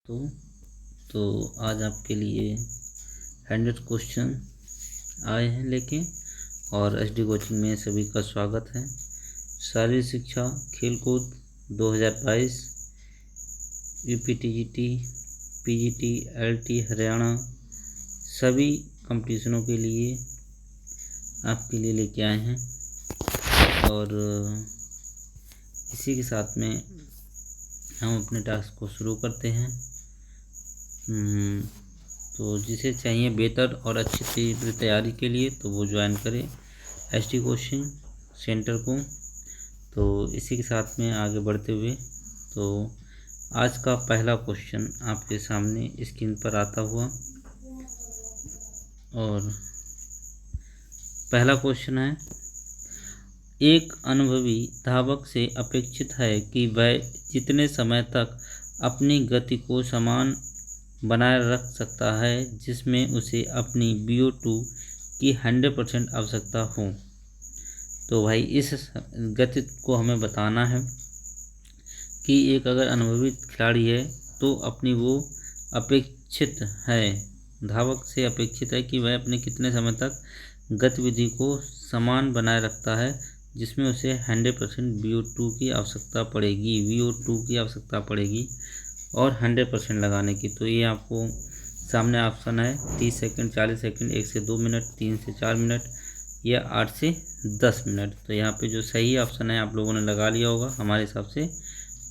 तो आज आपके लिए 100 क्वेश्चन आए हैं लेके, और एसडी कोचिंग में सभी का स्वागत है। शारीरिक शिक्षा खेलकूद 2022 यूपीटीजीटी पीजीटी एलटी हरियाणा सभी कंपटीशनों के लिए आपके लिए लेके आए हैं। और इसी के साथ में हम अपने टास्क को शुरू करते हैं। तो जिसे चाहिए बेहतर और अच्छी तीव्र तैयारी के लिए तो वो ज्वाइन करें एसडी कोचिंग सेंटर को। तो इसी के साथ में आगे बढ़ते हुए तो आज का पहला क्वेश्चन आपके सामने स्क्रीन पर आता हुआ, और पहला क्वेश्चन है, एक अनुभवी धावक से अपेक्षित है कि वह जितने समय तक अपनी गति को समान बनाए रख सकता है जिसमें उसे अपनी VO2 की 100% आवश्यकता हो। तो भाई इस गति को हमें बताना है कि एक अगर अनुभवी खिलाड़ी है तो अपनी वो अपेक्षित है, धावक से अपेक्षित है कि वह अपने कितने समय तक गतिविधि को समान बनाए रखता है जिसमें उसे 100% VO2 की आवश्यकता पड़ेगी और 100% लगाने की। तो ये आपको सामने ऑप्शन है 30 सेकंड, 40 सेकंड, 1 से 2 मिनट, 3 से 4 मिनट या 8 से 10 मिनट। तो यहाँ पे जो सही ऑप्शन है आप लोगों ने लगा लिया होगा, हमारे हिसाब से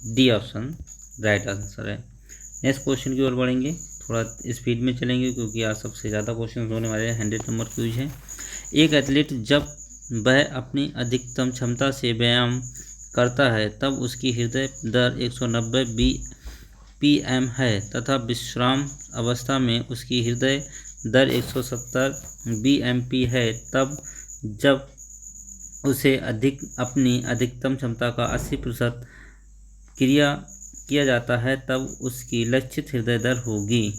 डी ऑप्शन राइट आंसर है। नेक्स्ट क्वेश्चन की ओर बढ़ेंगे, थोड़ा स्पीड में चलेंगे क्योंकि आज सबसे ज़्यादा क्वेश्चन होने वाले हैं। 100 नंबर क्विज है। एक एथलीट जब वह अपनी अधिकतम क्षमता से व्यायाम करता है तब उसकी हृदय दर 190 BPM है तथा विश्राम अवस्था में उसकी हृदय दर 170 BMP है। तब जब उसे अपनी अधिकतम क्षमता का 80% किया जाता है तब उसकी लक्षित हृदय दर होगी।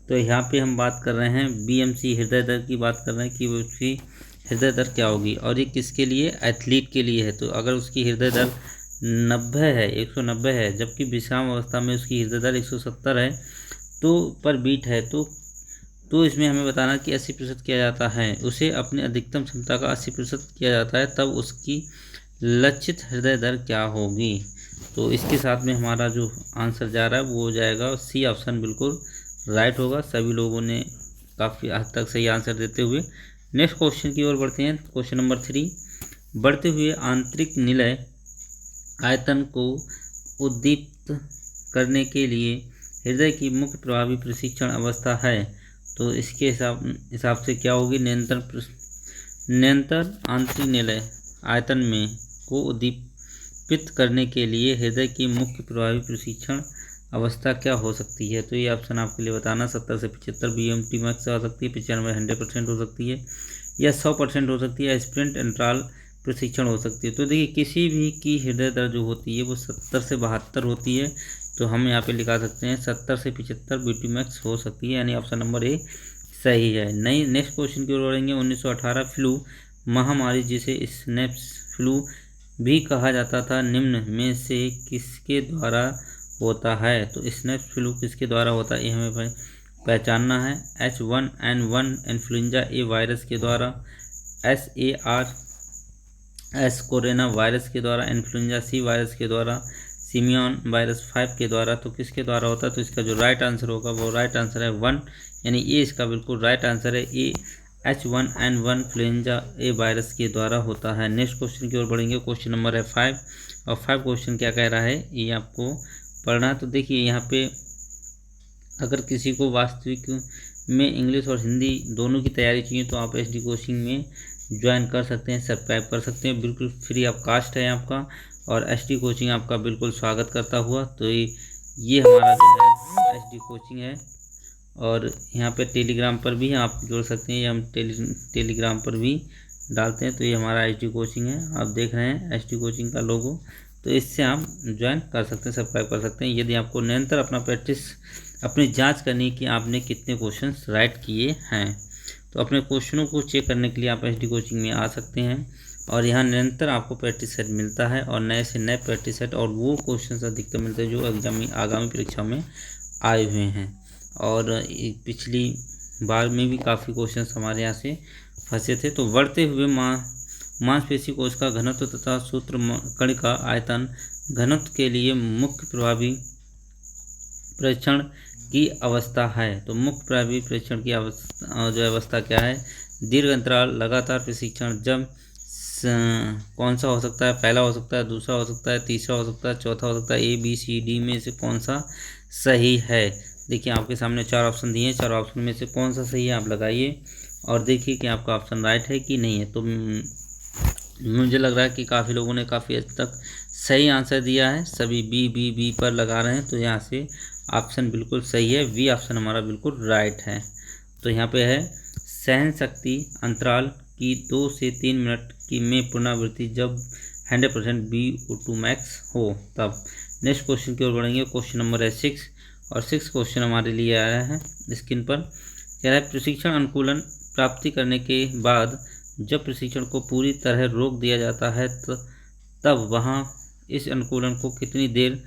तो यहाँ पे हम बात कर रहे हैं BMC हृदय दर की बात कर रहे हैं कि वो उसकी हृदय दर क्या होगी, और ये किसके लिए, एथलीट के लिए है। तो अगर उसकी हृदय दर 190 है जबकि विश्राम अवस्था में उसकी हृदय दर 170 है तो पर बीट है, तो इसमें हमें बताना कि 80% किया जाता है, उसे अपनी अधिकतम क्षमता का 80% किया जाता है तब उसकी लक्षित हृदय दर क्या होगी। तो इसके साथ में हमारा जो आंसर जा रहा है वो हो जाएगा सी ऑप्शन, बिल्कुल राइट होगा। सभी लोगों ने काफ़ी हद तक सही आंसर देते हुए नेक्स्ट क्वेश्चन की ओर बढ़ते हैं। क्वेश्चन नंबर 3, बढ़ते हुए आंतरिक निलय आयतन को उद्दीपित करने के लिए हृदय की मुख्य प्रभावी प्रशिक्षण अवस्था है। तो इसके हिसाब से क्या होगी, निरंतर आंतरिक निलय आयतन में को उद्दीपित करने के लिए हृदय की मुख्य प्रभावी प्रशिक्षण अवस्था क्या हो सकती है। तो ये ऑप्शन आपके लिए बताना 70 से 75 BMP मैक्स हो सकती है, 95 100% हो सकती है, या 100% हो सकती है, स्प्रिंट इंटरवल प्रशिक्षण हो सकती है। तो देखिए किसी भी की हृदय दर जो होती है वो 70 से 72 होती है, तो हम यहाँ पे लिखा सकते हैं 70 से 75 BMP मैक्स हो सकती है, यानी ऑप्शन नंबर ए सही है। नई नेक्स्ट क्वेश्चन की ओर बढ़ेंगे। 1918 फ्लू महामारी जिसे स्नेप्स फ्लू भी कहा जाता था निम्न में से किसके द्वारा होता है। तो स्नेप्स फ्लू किसके द्वारा होता है ये हमें पहचानना है। H1N1 इन्फ्लुएंजा ए वायरस के द्वारा, SARS कोरोना वायरस के द्वारा, इन्फ्लुएंजा सी वायरस के द्वारा, सिमियन वायरस 5 के द्वारा। तो किसके द्वारा होता है, तो इसका जो राइट आंसर होगा वो राइट आंसर है 1, यानी ये इसका बिल्कुल राइट आंसर है। ये H1N1 इन्फ्लुएंजा ए वायरस के द्वारा होता है। नेक्स्ट क्वेश्चन की ओर बढ़ेंगे। क्वेश्चन नंबर है 5, और 5 क्वेश्चन क्या कह रहा है ये आपको पढ़ना। तो देखिए यहाँ पे अगर किसी को वास्तविक में इंग्लिश और हिंदी दोनों की तैयारी चाहिए तो आप एसडी कोचिंग में ज्वाइन कर सकते हैं, सब्सक्राइब कर सकते हैं, बिल्कुल फ्री ऑफ कास्ट है आपका, और एसडी कोचिंग आपका बिल्कुल स्वागत करता हुआ। तो ये हमारा जो है एसडी कोचिंग है, और यहाँ पे टेलीग्राम पर भी आप जुड़ सकते हैं, ये हम टेलीग्राम पर भी डालते हैं। तो ये हमारा एसडी कोचिंग है, आप देख रहे हैं एसडी कोचिंग का लोगो, तो इससे आप ज्वाइन कर सकते हैं, सब्सक्राइब कर सकते हैं। यदि आपको निरंतर अपना प्रैक्टिस अपनी जांच करनी है कि आपने कितने क्वेश्चंस राइट किए हैं, तो अपने क्वेश्चनों को चेक करने के लिए आप एसडी कोचिंग में आ सकते हैं, और यहाँ निरंतर आपको प्रैक्टिस सेट मिलता है, और नए से नए प्रैक्टिस सेट और वो क्वेश्चंस अधिकतर मिलते हैं जो एग्जाम आगामी परीक्षा में आए हुए हैं। और पिछली बार में भी काफ़ी क्वेश्चन हमारे यहाँ से फंसे थे। तो बढ़ते हुए मांसपेशी कोश का घनत्व तथा सूत्र कण का आयतन घनत्व के लिए मुख्य प्रभावी परीक्षण की अवस्था है। तो मुख्य प्रभावी परीक्षण की अवस्था क्या है? दीर्घ अंतराल लगातार प्रशिक्षण। जब कौन सा हो सकता है? पहला हो सकता है, दूसरा हो सकता है, तीसरा हो सकता है, चौथा हो सकता है। ए बी सी डी में से कौन सा सही है? देखिए आपके सामने 4 ऑप्शन दिए हैं, 4 ऑप्शन में से कौन सा सही है आप लगाइए और देखिए कि आपका ऑप्शन राइट है कि नहीं है। तो मुझे लग रहा है कि काफ़ी लोगों ने काफ़ी हद तक सही आंसर दिया है, सभी बी पर लगा रहे हैं। तो यहाँ से ऑप्शन बिल्कुल सही है, बी ऑप्शन हमारा बिल्कुल राइट है। तो यहाँ पे है सहन शक्ति अंतराल की 2 से 3 मिनट की में पुनरावृत्ति जब 100% VO2 मैक्स हो तब। नेक्स्ट क्वेश्चन की ओर बढ़ेंगे। क्वेश्चन नंबर है 6 और 6 क्वेश्चन हमारे लिए आया है स्क्रीन पर। कह रहा है प्रशिक्षण अनुकूलन प्राप्ति करने के बाद जब प्रशिक्षण को पूरी तरह रोक दिया जाता है तब वहाँ इस अनुकूलन को कितनी देर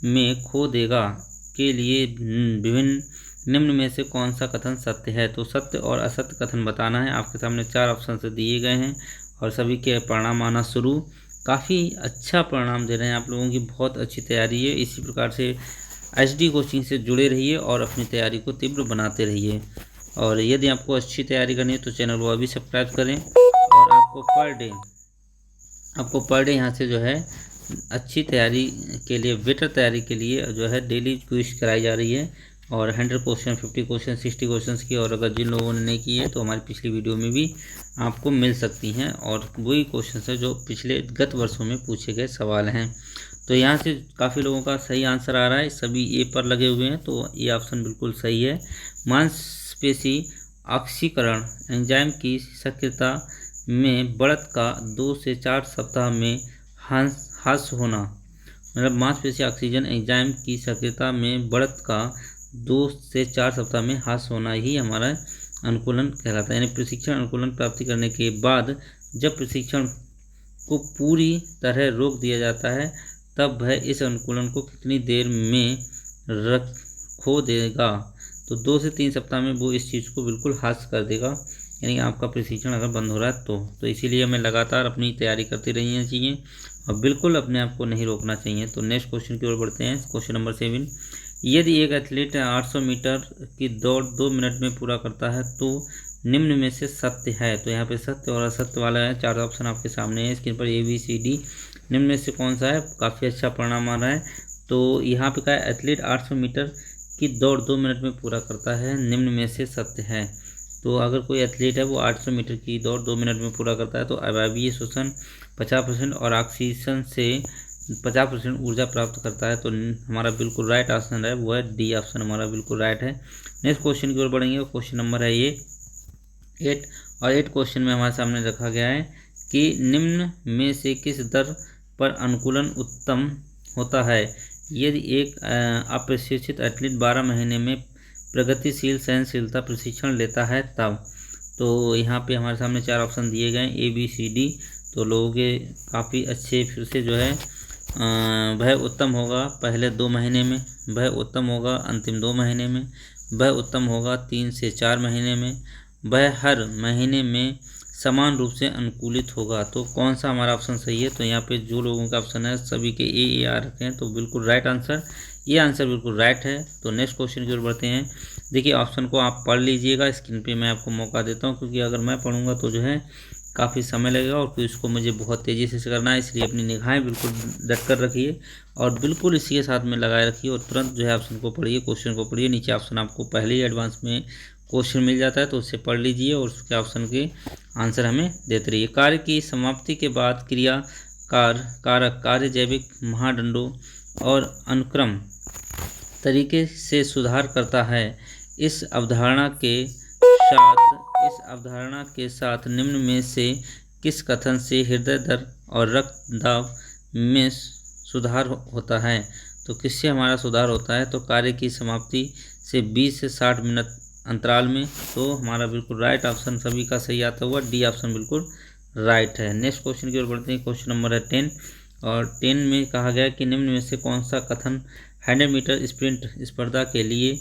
में खो देगा के लिए विभिन्न निम्न में से कौन सा कथन सत्य है? तो सत्य और असत्य कथन बताना है। आपके सामने 4 ऑप्शन से दिए गए हैं और सभी के परिणाम आना शुरू। काफ़ी अच्छा परिणाम दे रहे हैं आप लोगों की, बहुत अच्छी तैयारी है। इसी प्रकार से HD कोचिंग से जुड़े रहिए और अपनी तैयारी को तीव्र बनाते रहिए। और यदि आपको अच्छी तैयारी करनी है तो चैनल को अभी सब्सक्राइब करें। और आपको पर डे यहाँ से जो है अच्छी तैयारी के लिए, बेटर तैयारी के लिए जो है डेली क्विज कराई जा रही है। और 100 क्वेश्चन, 50 क्वेश्चन, 60 क्वेश्चन की, और अगर जिन लोगों ने नहीं की है तो हमारी पिछली वीडियो में भी आपको मिल सकती हैं। और वही क्वेश्चन है जो पिछले गत वर्षों में पूछे गए सवाल हैं। तो यहाँ से काफ़ी लोगों का सही आंसर आ रहा है, सभी ए पर लगे हुए हैं। तो ये ऑप्शन बिल्कुल सही है। मांसपेशी ऑक्सीकरण एंजाइम की सक्रियता में बढ़त का 2 से 4 सप्ताह में ह्रास होना, मतलब मांसपेशी ऑक्सीजन एंजाइम की सक्रियता में बढ़त का 2 से 4 सप्ताह में ह्रास होना ही हमारा अनुकूलन कहलाता है। यानी प्रशिक्षण अनुकूलन प्राप्ति करने के बाद जब प्रशिक्षण को पूरी तरह रोक दिया जाता है तब वह इस अनुकूलन को कितनी देर में खो देगा? तो 2 से 3 सप्ताह में वो इस चीज़ को बिल्कुल ह्रास कर देगा, यानी आपका प्रशिक्षण अगर बंद हो रहा है तो इसीलिए हमें लगातार अपनी तैयारी करती रहनी चाहिए और बिल्कुल अपने आप को नहीं रोकना चाहिए। तो नेक्स्ट क्वेश्चन की ओर बढ़ते हैं। क्वेश्चन नंबर 7, यदि एक एथलीट 800 मीटर की दौड़ 2 मिनट में पूरा करता है तो निम्न में से सत्य है? तो यहाँ पे सत्य और असत्य वाला है। 4 ऑप्शन आपके सामने है स्क्रीन पर, ABCD। निम्न में से कौन सा है? काफ़ी अच्छा परिणाम आ रहा है। तो यहाँ पे क्या है, एथलीट 800 मीटर की दौड़ 2 मिनट में पूरा करता है, निम्न में से सत्य है। तो अगर कोई एथलीट है वो 800 मीटर की दौड़ 2 मिनट में पूरा करता है तो अवायवीय श्वसन 50% और ऑक्सीजन से 50% ऊर्जा प्राप्त करता है। तो हमारा बिल्कुल राइट ऑप्शन है वो है डी ऑप्शन हमारा बिल्कुल राइट है। नेक्स्ट क्वेश्चन की ओर बढ़ेंगे। क्वेश्चन नंबर है ये 8 और 8 क्वेश्चन में हमारे सामने रखा गया है कि निम्न में से किस दर पर अनुकूलन उत्तम होता है? यदि एक अप्रशिक्षित एथलीट 12 महीने में प्रगतिशील सहनशीलता प्रशिक्षण लेता है तब। तो यहाँ पे हमारे सामने 4 ऑप्शन दिए गए ABCD। तो लोगों के काफ़ी अच्छे फिर से जो है वह उत्तम होगा पहले 2 महीने में, वह उत्तम होगा अंतिम 2 महीने में, वह उत्तम होगा 3 से 4 महीने में, वह हर महीने में समान रूप से अनुकूलित होगा। तो कौन सा हमारा ऑप्शन सही है? तो यहाँ पे जो लोगों का ऑप्शन है सभी के ए आ रखे हैं, तो बिल्कुल राइट आंसर, ये आंसर बिल्कुल राइट है। तो नेक्स्ट क्वेश्चन की ओर बढ़ते हैं। देखिए ऑप्शन को आप पढ़ लीजिएगा, स्क्रीन पे मैं आपको मौका देता हूँ क्योंकि अगर मैं पढ़ूंगा तो जो है काफ़ी समय लगेगा और फिर इसको मुझे बहुत तेज़ी से करना है, इसलिए अपनी निगाहें बिल्कुल डट कर रखिए और बिल्कुल इसी के साथ में लगाए रखिए और तुरंत जो है ऑप्शन को पढ़िए, क्वेश्चन को पढ़िए। नीचे ऑप्शन आपको पहले ही एडवांस में क्वेश्चन मिल जाता है तो उससे पढ़ लीजिए और उसके ऑप्शन के आंसर हमें देते रहिए। कार्य की समाप्ति के बाद क्रिया कारक कार्य जैविक महादंडों और अनुक्रम तरीके से सुधार करता है। इस अवधारणा के साथ निम्न में से किस कथन से हृदय दर और रक्तदाब में सुधार होता है? तो किससे हमारा सुधार होता है? तो कार्य की समाप्ति से 20 से 60 मिनट अंतराल में। तो हमारा बिल्कुल राइट ऑप्शन सभी का सही आता हुआ डी ऑप्शन बिल्कुल राइट है। नेक्स्ट क्वेश्चन की ओर बढ़ते हैं। क्वेश्चन नंबर है 10 और 10 में कहा गया कि निम्न में से कौन सा कथन 100 मीटर स्प्रिंट स्पर्धा के लिए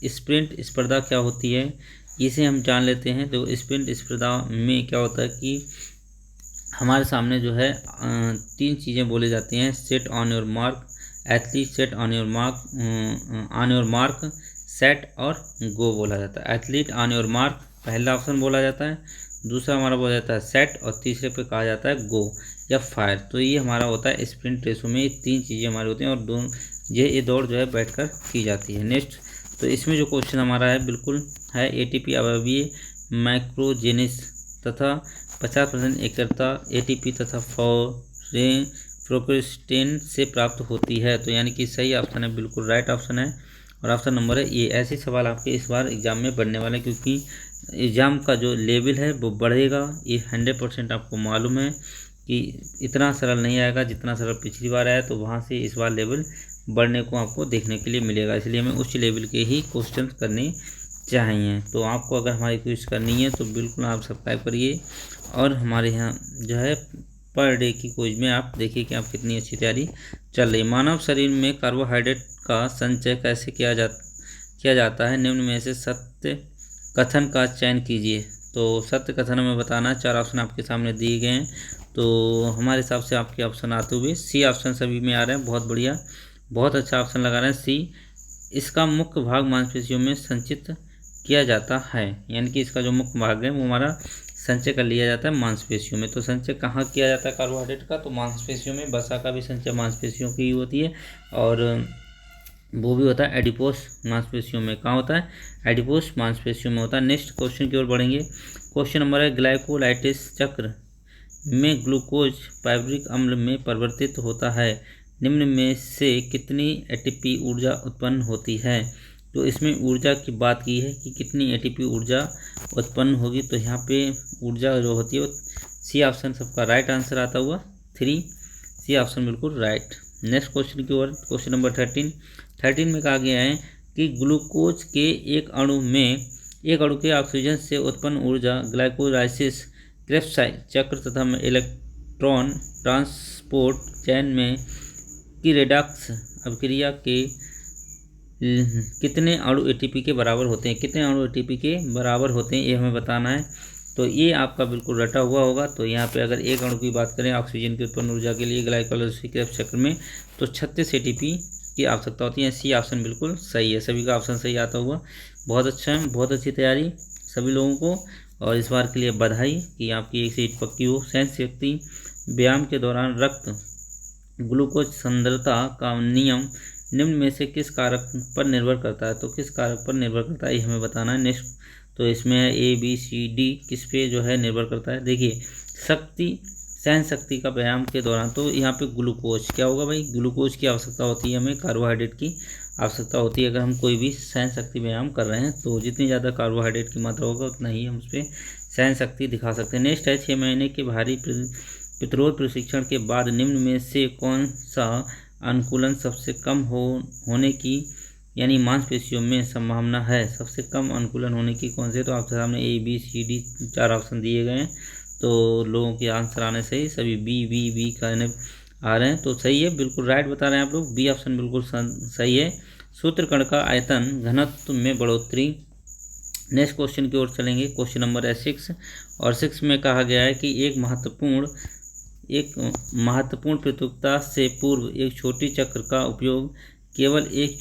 स्प्रिंट स्पर्धा क्या होती है, इसे हम जान लेते हैं। तो स्प्रिंट स्पर्धा में क्या होता है कि हमारे सामने जो है 3 चीज़ें बोली जाती हैं। Set on your mark, athlete set on your mark set और गो बोला जाता है। एथलीट ऑन योर मार्क पहला ऑप्शन बोला जाता है, दूसरा हमारा बोला जाता है सेट और तीसरे पे कहा जाता है गो या फायर। तो ये हमारा होता है स्प्रिंट रेसों में 3 चीज़ें हमारी होती हैं और दोनों ये दौड़ जो है बैठकर की जाती है। नेक्स्ट, तो इसमें जो क्वेश्चन हमारा है बिल्कुल है एटीपी अवयवीय माइक्रोजेनिस तथा 50% एकरता एटीपी तथा प्रोक्रेस्टिन से प्राप्त होती है। तो यानी कि सही ऑप्शन है, बिल्कुल राइट ऑप्शन है और ऑप्शन नंबर है ये। ऐसे सवाल आपके इस बार एग्जाम में बनने वाले हैं क्योंकि एग्ज़ाम का जो लेवल है वो बढ़ेगा। ये 100% आपको मालूम है कि इतना सरल नहीं आएगा जितना सरल पिछली बार आया, तो वहाँ से इस बार लेवल बढ़ने को आपको देखने के लिए मिलेगा। इसलिए हमें उच्च लेवल के ही क्वेश्चन करने चाहिए। तो आपको अगर हमारी क्विज करनी है तो बिल्कुल आप सब्सक्राइब करिए और हमारे यहाँ जो है पर डे की क्विज में आप देखिए कि आप कितनी अच्छी तैयारी चल रही है। मानव शरीर में कार्बोहाइड्रेट का संचय कैसे किया जाता है, निम्न में से सत्य कथन का चयन कीजिए। तो सत्य कथन में बताना 4 ऑप्शन आपके सामने दिए गए हैं। तो हमारे हिसाब से आपके ऑप्शन आते हुए सी ऑप्शन सभी में आ रहे हैं। बहुत बढ़िया, बहुत अच्छा ऑप्शन लगा रहे हैं सी। इसका मुख्य भाग मांसपेशियों में संचित किया जाता है, यानी कि इसका जो मुख्य भाग है वो हमारा संचय कर लिया जाता है मांसपेशियों में। तो संचय कहाँ किया जाता है कार्बोहाइड्रेट का, तो मांसपेशियों में। वसा का भी संचय मांसपेशियों की होती है और वो भी होता है एडिपोस मांसपेशियों में। कहाँ होता है, एडिपोस मांसपेशियों में होता है। नेक्स्ट क्वेश्चन की ओर बढ़ेंगे। क्वेश्चन नंबर है ग्लाइकोलाइसिस चक्र में ग्लूकोज पाइरुविक अम्ल में परिवर्तित होता है, निम्न में से कितनी एटीपी ऊर्जा उत्पन्न होती है। तो इसमें ऊर्जा की बात की है कि कितनी एटीपी ऊर्जा उत्पन्न होगी। तो यहाँ पे ऊर्जा जो होती है वो सी ऑप्शन सबका राइट आंसर आता हुआ 3, सी ऑप्शन बिल्कुल राइट। नेक्स्ट क्वेश्चन की ओर, क्वेश्चन नंबर 13 में कहा गया है कि ग्लूकोज के एक अणु के ऑक्सीजन से उत्पन्न ऊर्जा ग्लाइकोलाइसिस क्रेब्स चक्र तथा इलेक्ट्रॉन ट्रांसपोर्ट चैन में की रेडॉक्स अभिक्रिया के कितने अणु एटीपी के बराबर होते हैं, कितने अणु एटीपी के बराबर होते हैं, ये हमें बताना है। तो ये आपका बिल्कुल रटा हुआ होगा। तो यहाँ पे अगर एक अणु की बात करें ऑक्सीजन की उत्पन्न ऊर्जा के लिए ग्लाइकोलाइसिस क्रेब्स चक्र में, तो 36 एटीपी की आवश्यकता होती है। सी ऑप्शन बिल्कुल सही है, सभी का ऑप्शन सही आता हुआ। बहुत अच्छा है, बहुत अच्छी तैयारी सभी लोगों को और इस बार के लिए बधाई कि आपकी एक सीट पक्की हो। सहन शक्ति व्यायाम के दौरान रक्त ग्लूकोज सांद्रता का नियम निम्न में से किस कारक पर निर्भर करता है। तो किस कारक पर निर्भर करता है ये हमें बताना है। नेक्स्ट, तो इसमें है ABCD किस पे जो है निर्भर करता है। देखिए सहन शक्ति का व्यायाम के दौरान, तो यहाँ पे ग्लूकोज क्या होगा भाई, ग्लूकोज की आवश्यकता होती है हमें, कार्बोहाइड्रेट की आवश्यकता होती है। अगर हम कोई भी सहन शक्ति व्यायाम कर रहे हैं तो जितनी ज़्यादा कार्बोहाइड्रेट की मात्रा होगा उतना ही हम उस पर सहन शक्ति दिखा सकते हैं। नेक्स्ट है 6 महीने के भारी प्रतिरोध प्रशिक्षण के बाद निम्न में से कौन सा अनुकूलन सबसे कम होने की यानी मांसपेशियों में संभावना है। सबसे कम अनुकूलन होने की कौन से, तो आपके सामने ABCD 4 ऑप्शन दिए गए हैं। तो लोगों के आंसर आने से ही सभी बी कहने आ रहे हैं। तो सही है, बिल्कुल राइट बता रहे हैं आप लोग, बी ऑप्शन बिल्कुल सही है। सूत्रकण का आयतन घनत्व में बढ़ोतरी। नेक्स्ट क्वेश्चन की ओर चलेंगे। क्वेश्चन नंबर है 6 और 6 में कहा गया है कि एक महत्वपूर्ण प्रतियोगिता से पूर्व एक छोटी चक्र का उपयोग केवल एक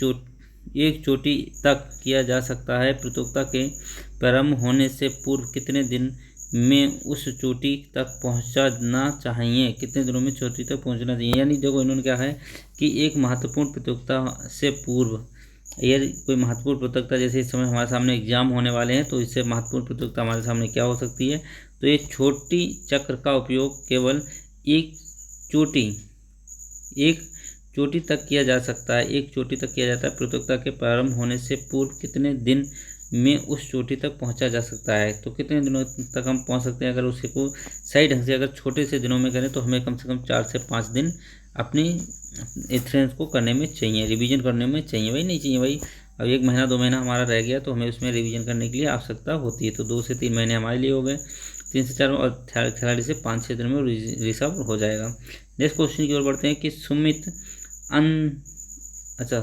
चोटी तक किया जा सकता है। प्रतियोगिता के प्रारंभ होने से पूर्व कितने दिन में उस चोटी तक पहुंचना चाहिए, कितने दिनों में चोटी तक पहुंचना चाहिए। यानी देखो इन्होंने क्या है कि एक महत्वपूर्ण प्रतियोगिता से पूर्व, यदि कोई महत्वपूर्ण प्रतियोगिता जैसे इस समय हमारे सामने एग्जाम होने वाले हैं, तो इससे महत्वपूर्ण प्रतियोगिता हमारे सामने क्या हो सकती है। तो ये छोटी चक्र का उपयोग केवल एक चोटी तक किया जा सकता है, एक चोटी तक किया जाता है। प्रतियोगिता के प्रारंभ होने से पूर्व कितने दिन में उस चोटी तक पहुंचा जा सकता है। तो कितने दिनों तक हम पहुंच सकते हैं। अगर उसे को सही ढंग से अगर छोटे से दिनों में करें तो हमें कम से कम 4 से 5 दिन अपनी एथलेटिक्स को करने में चाहिए, रिवीजन करने में चाहिए। भाई नहीं चाहिए भाई, अब 1 महीना 2 महीना हमारा रह गया तो हमें उसमें रिवीजन करने के लिए आवश्यकता होती है। तो 2 से 3 महीने हमारे लिए हो गए, 3 से 4 और खिलाड़ी से 5-6 दिन में रिसर्व हो जाएगा। नेक्स्ट क्वेश्चन की ओर बढ़ते हैं कि सुमित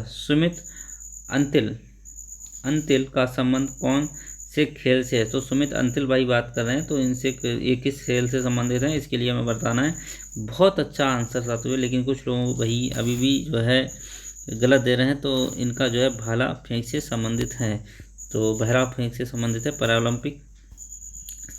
सुमित अंतिल का संबंध कौन से खेल से है? तो सुमित अंतिल भाई बात कर रहे हैं, तो इनसे ये किस खेल से संबंधित हैं, इसके लिए हमें बताना है। बहुत अच्छा आंसर साथ हुए, लेकिन कुछ लोग भाई अभी भी जो है गलत दे रहे हैं। तो इनका जो है भाला फेंक से संबंधित है, तो बहरा फेंक से संबंधित है। पैरालंपिक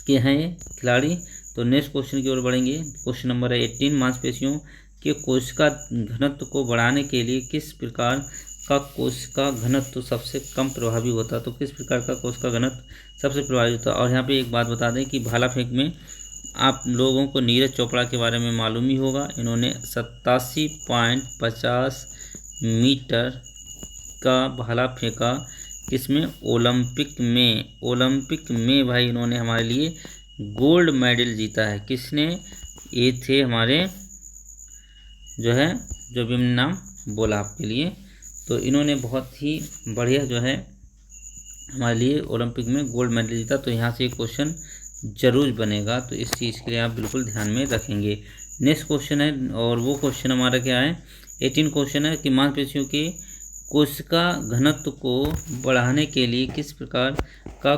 के हैं ये खिलाड़ी। तो नेक्स्ट क्वेश्चन की ओर बढ़ेंगे। क्वेश्चन नंबर है 18, मांसपेशियों के कोशिका घनत्व को बढ़ाने के लिए किस प्रकार का कोशिका घनत्व सबसे कम प्रभावी होता है? तो किस प्रकार का कोशिका घनत्व सबसे प्रभावी होता है? और यहाँ पे एक बात बता दें कि भाला फेंक में आप लोगों को नीरज चोपड़ा के बारे में मालूम ही होगा। इन्होंने 87.50 मीटर का भाला फेंका, किसमें? ओलंपिक में भाई इन्होंने हमारे लिए गोल्ड मेडल जीता है। किसने? ये थे हमारे जो है, जो भी हमने नाम बोला आपके लिए। तो इन्होंने बहुत ही बढ़िया जो है हमारे लिए ओलंपिक में गोल्ड मेडल जीता। तो यहाँ से एक क्वेश्चन जरूर बनेगा, तो इस चीज़ के लिए आप बिल्कुल ध्यान में रखेंगे। नेक्स्ट क्वेश्चन है, और वो क्वेश्चन हमारा क्या है? 18 क्वेश्चन है कि मांसपेशियों के कोशिका घनत्व को बढ़ाने के लिए किस प्रकार का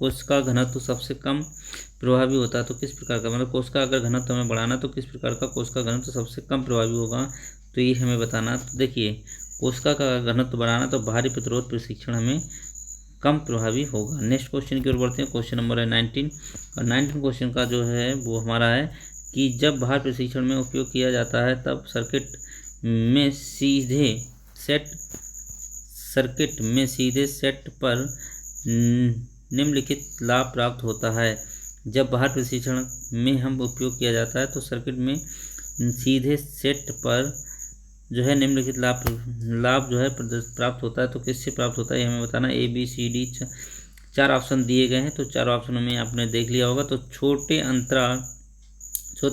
कोशिका घनत्व सबसे कम प्रभावी होता है? तो किस प्रकार का, मतलब कोशिका अगर घनत्व हमें बढ़ाना तो किस प्रकार का कोशिका घनत्व सबसे कम प्रभावी होगा, तो ये हमें बताना। तो देखिए, कोशिका का घनत्व बढ़ाना तो भारी प्रतिरोध प्रशिक्षण हमें कम प्रभावी होगा। नेक्स्ट क्वेश्चन की ओर बढ़ते हैं। क्वेश्चन नंबर है 19, और 19 क्वेश्चन का जो है वो हमारा है कि जब भार प्रशिक्षण में उपयोग किया जाता है तब सर्किट में सीधे सेट पर निम्नलिखित लाभ प्राप्त होता है। जब भार प्रशिक्षण में हम उपयोग किया जाता है तो सर्किट में सीधे सेट पर जो है निम्नलिखित लाभ जो है प्राप्त होता है। तो किससे प्राप्त होता है ये हमें बताना। A B C D 4 option दिए गए हैं, तो 4 ऑप्शनों में आपने देख लिया होगा। तो छोटे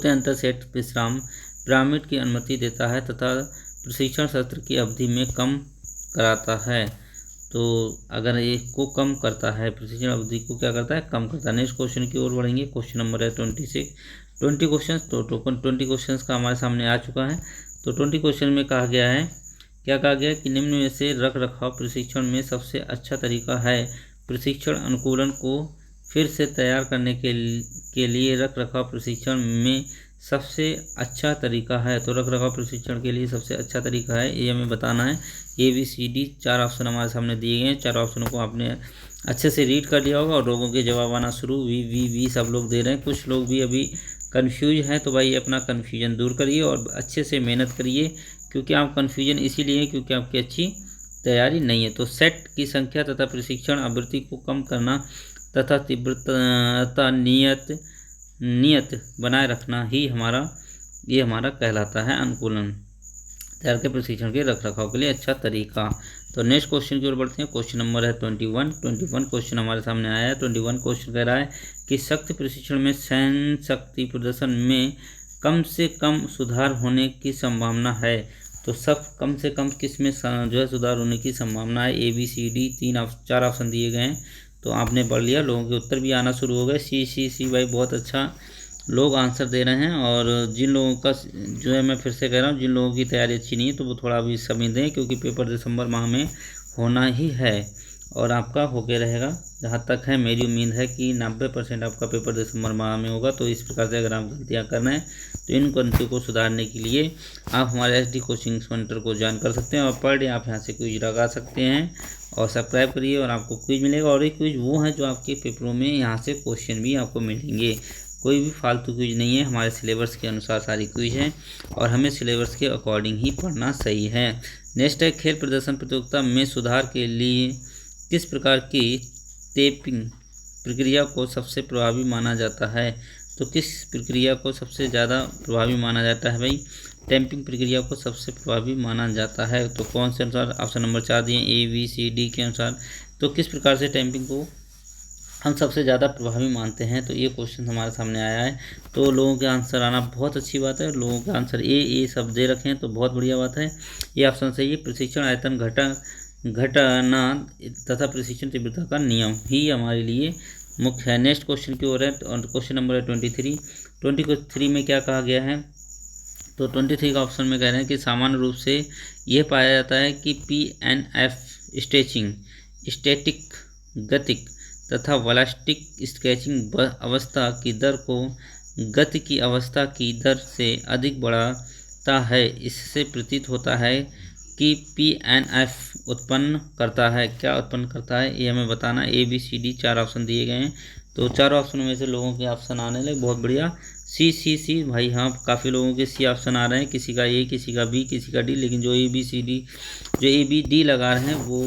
अंतर सेट विश्राम पिरामिड की अनुमति देता है तथा प्रशिक्षण सत्र की अवधि में कम कराता है। तो अगर ये को कम करता है, प्रशिक्षण अवधि को क्या करता है? कम करता है। नेक्स्ट क्वेश्चन की ओर बढ़ेंगे। क्वेश्चन नंबर है 26, 20 क्वेश्चन। तो 20 क्वेश्चन का हमारे सामने आ चुका है। तो 20 क्वेश्चन में कहा गया है, क्या कहा गया है कि निम्न में से रख रखाव प्रशिक्षण में सबसे अच्छा तरीका है। प्रशिक्षण अनुकूलन को फिर से तैयार करने के लिए रख रखाव प्रशिक्षण में सबसे अच्छा तरीका है। तो रख रखाव प्रशिक्षण के लिए सबसे अच्छा तरीका है, ये हमें बताना है। A B C D 4 option हमारे सामने दिए गए हैं। 4 ऑप्शनों को आपने अच्छे से रीड कर लिया होगा और लोगों के जवाब आना शुरू वी सब लोग दे रहे हैं। कुछ लोग भी अभी कन्फ्यूज हैं, तो भाई अपना कन्फ्यूजन दूर करिए और अच्छे से मेहनत करिए, क्योंकि आप कन्फ्यूजन इसीलिए है क्योंकि आपकी अच्छी तैयारी नहीं है। तो सेट की संख्या तथा प्रशिक्षण आवृत्ति को कम करना तथा तीव्रता नियत बनाए रखना ही हमारा कहलाता है अनुकूलन तैयार के प्रशिक्षण के रख रखाव के लिए अच्छा तरीका। तो नेक्स्ट क्वेश्चन की ओर बढ़ते हैं। क्वेश्चन नंबर है 21 क्वेश्चन हमारे सामने आया है। 21 क्वेश्चन कह रहा है कि शक्ति प्रशिक्षण में सहन शक्ति प्रदर्शन में कम से कम सुधार होने की संभावना है। तो सब कम से कम किस में जो है सुधार होने की संभावना है। A B C D 4 option दिए गए हैं, तो आपने पढ़ लिया। लोगों के उत्तर भी आना शुरू हो गए। C भाई बहुत अच्छा लोग आंसर दे रहे हैं। और जिन लोगों का जो है, मैं फिर से कह रहा हूँ, जिन लोगों की तैयारी अच्छी नहीं है तो वो थोड़ा अभी समय दें, क्योंकि पेपर दिसंबर माह में होना ही है और आपका होके रहेगा। जहाँ तक है मेरी उम्मीद है कि 90% आपका पेपर दिसंबर माह में होगा। तो इस प्रकार से अगर आप गलतियाँ कर रहे हैं तो इन गलतियों को सुधारने के लिए आप हमारे SD कोचिंग सेंटर को ज्वाइन कर सकते हैं और पर डे आप यहाँ से क्विज लगा सकते हैं और सब्सक्राइब करिए और आपको क्विज मिलेगा। और एक क्विज वो है जो आपके पेपरों में यहाँ से क्वेश्चन भी आपको मिलेंगे। कोई भी फालतू क्विज नहीं है, हमारे सिलेबस के अनुसार सारी क्विज है और हमें सिलेबस के अकॉर्डिंग ही पढ़ना सही है। नेक्स्ट है खेल प्रदर्शन प्रतियोगिता में सुधार के लिए किस प्रकार की टेपिंग प्रक्रिया को सबसे प्रभावी माना जाता है। तो किस प्रक्रिया को सबसे ज़्यादा प्रभावी माना जाता है भाई? टेपिंग प्रक्रिया को सबसे प्रभावी माना जाता है। तो कौन से अनुसार? ऑप्शन नंबर 4 दिए A B C D के अनुसार। तो किस प्रकार से टेपिंग को हम सबसे ज़्यादा प्रभावी मानते हैं, तो ये क्वेश्चन हमारे सामने आया है। तो लोगों के आंसर आना बहुत अच्छी बात है। लोगों के आंसर ए सब दे रखे हैं, तो बहुत बढ़िया बात है। ये ऑप्शन सही है। प्रशिक्षण आयतन घटाना तथा प्रशिक्षण तीव्रता का नियम ही हमारे लिए मुख्य है। नेक्स्ट क्वेश्चन की ओर है और क्वेश्चन नंबर है 23 में क्या कहा गया है। तो 23 का ऑप्शन में कह रहे हैं कि सामान्य रूप से यह पाया जाता है कि PNF स्ट्रेचिंग, स्टैटिक गतिक तथा वेलोसिटिक स्केचिंग अवस्था की दर को गति की अवस्था की दर से अधिक बढ़ाता है। इससे प्रतीत होता है कि PNF उत्पन्न करता है। क्या उत्पन्न करता है ये हमें बताना। ABCD 4 ऑप्शन दिए गए हैं, तो चारों ऑप्शनों में से लोगों के ऑप्शन आने लगे, बहुत बढ़िया। C भाई हाँ, काफ़ी लोगों के C ऑप्शन आ रहे हैं, किसी का A, किसी का B, किसी का D, लेकिन जो ABD लगा रहे हैं वो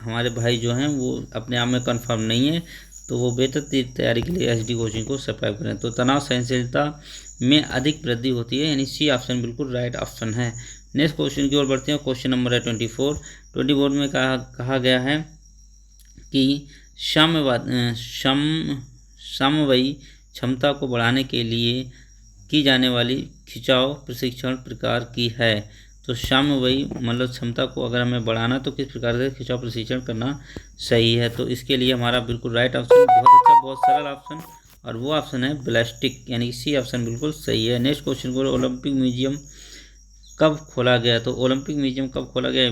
हमारे भाई जो हैं वो अपने आप में कंफर्म नहीं है, तो वो बेहतर तैयारी के लिए HD कोचिंग को सब्सक्राइब करें। तो तनाव सहनशीलता में अधिक वृद्धि होती है, यानी C ऑप्शन बिल्कुल राइट ऑप्शन है। नेक्स्ट क्वेश्चन की ओर बढ़ते हैं। क्वेश्चन नंबर है 24 में कहा गया है कि समवायी क्षमता को बढ़ाने के लिए की जाने वाली खिंचाव प्रशिक्षण प्रकार की है। तो समवायी मतलब क्षमता को अगर हमें बढ़ाना तो किस प्रकार से खिंचाव प्रशिक्षण करना सही है। तो इसके लिए हमारा बिल्कुल राइट ऑप्शन, बहुत अच्छा, बहुत सरल ऑप्शन, और वो ऑप्शन है बैलिस्टिक, यानी C ऑप्शन बिल्कुल सही है। नेक्स्ट क्वेश्चन को, ओलंपिक म्यूजियम कब खोला गया। तो ओलंपिक म्यूजियम कब खोला गया,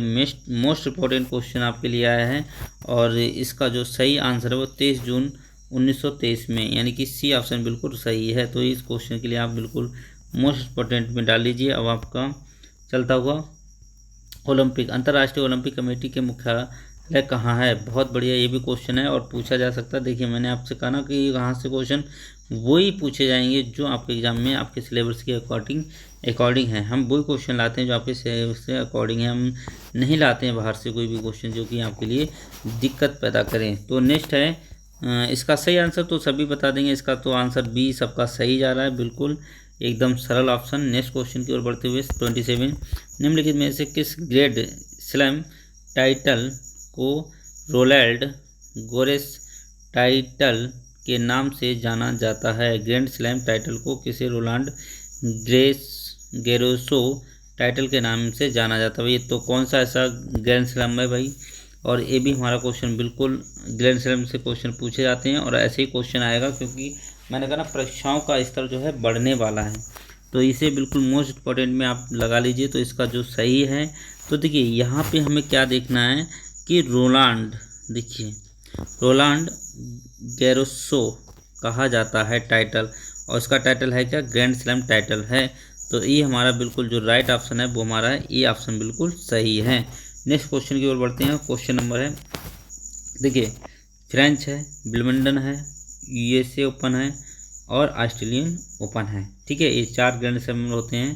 मोस्ट इम्पोर्टेंट क्वेश्चन आपके लिए आया है, और इसका जो सही आंसर है वो 23 जून 1923 में, यानी कि C ऑप्शन बिल्कुल सही है। तो इस क्वेश्चन के लिए आप बिल्कुल मोस्ट इम्पोर्टेंट में डाल लीजिए। अब आपका चलता हुआ ओलंपिक, अंतर्राष्ट्रीय ओलंपिक कमेटी के मुख्यालय कहाँ है। बहुत बढ़िया, ये भी क्वेश्चन है और पूछा जा सकता है। देखिए मैंने आपसे कहा ना कि कहाँ से क्वेश्चन वही पूछे जाएंगे जो आपके एग्जाम में आपके सिलेबस के अकॉर्डिंग है। हम वही क्वेश्चन लाते हैं जो आपके सिलेबस से अकॉर्डिंग है, हम नहीं लाते हैं बाहर से कोई भी क्वेश्चन जो कि आपके लिए दिक्कत पैदा करें। तो नेक्स्ट है इसका सही आंसर, तो सभी बता देंगे। इसका तो आंसर B सबका सही जा रहा है, बिल्कुल एकदम सरल ऑप्शन। नेक्स्ट क्वेश्चन की ओर बढ़ते हुए 27, निम्नलिखित में से किस ग्रैंड स्लैम टाइटल को रोलैंड गैरोस टाइटल के नाम से जाना जाता है। ग्रैंड स्लैम टाइटल को किसे रोलैंड गैरोसो टाइटल के नाम से जाना जाता है। ये तो कौन सा ऐसा ग्रैंड स्लैम है भाई, और ये भी हमारा क्वेश्चन बिल्कुल ग्रैंड स्लैम से क्वेश्चन पूछे जाते हैं, और ऐसे ही क्वेश्चन आएगा, क्योंकि मैंने कहा ना परीक्षाओं का स्तर जो है बढ़ने वाला है, तो इसे बिल्कुल मोस्ट इम्पोर्टेंट में आप लगा लीजिए। तो इसका जो सही है, तो देखिए यहाँ पे हमें क्या देखना है कि रोलैंड, देखिए रोलैंड गैरोसो कहा जाता है टाइटल, और इसका टाइटल है क्या, ग्रैंड स्लैम टाइटल है। तो ये हमारा बिल्कुल जो राइट ऑप्शन है वो हमारा है, ये ऑप्शन बिल्कुल सही है। नेक्स्ट क्वेश्चन की ओर बढ़ते हैं। क्वेश्चन नंबर है, देखिए फ्रेंच है, विंबलडन है, USA ओपन है और ऑस्ट्रेलियन ओपन है। ठीक है, ये 4 ग्रैंड स्लैम होते हैं,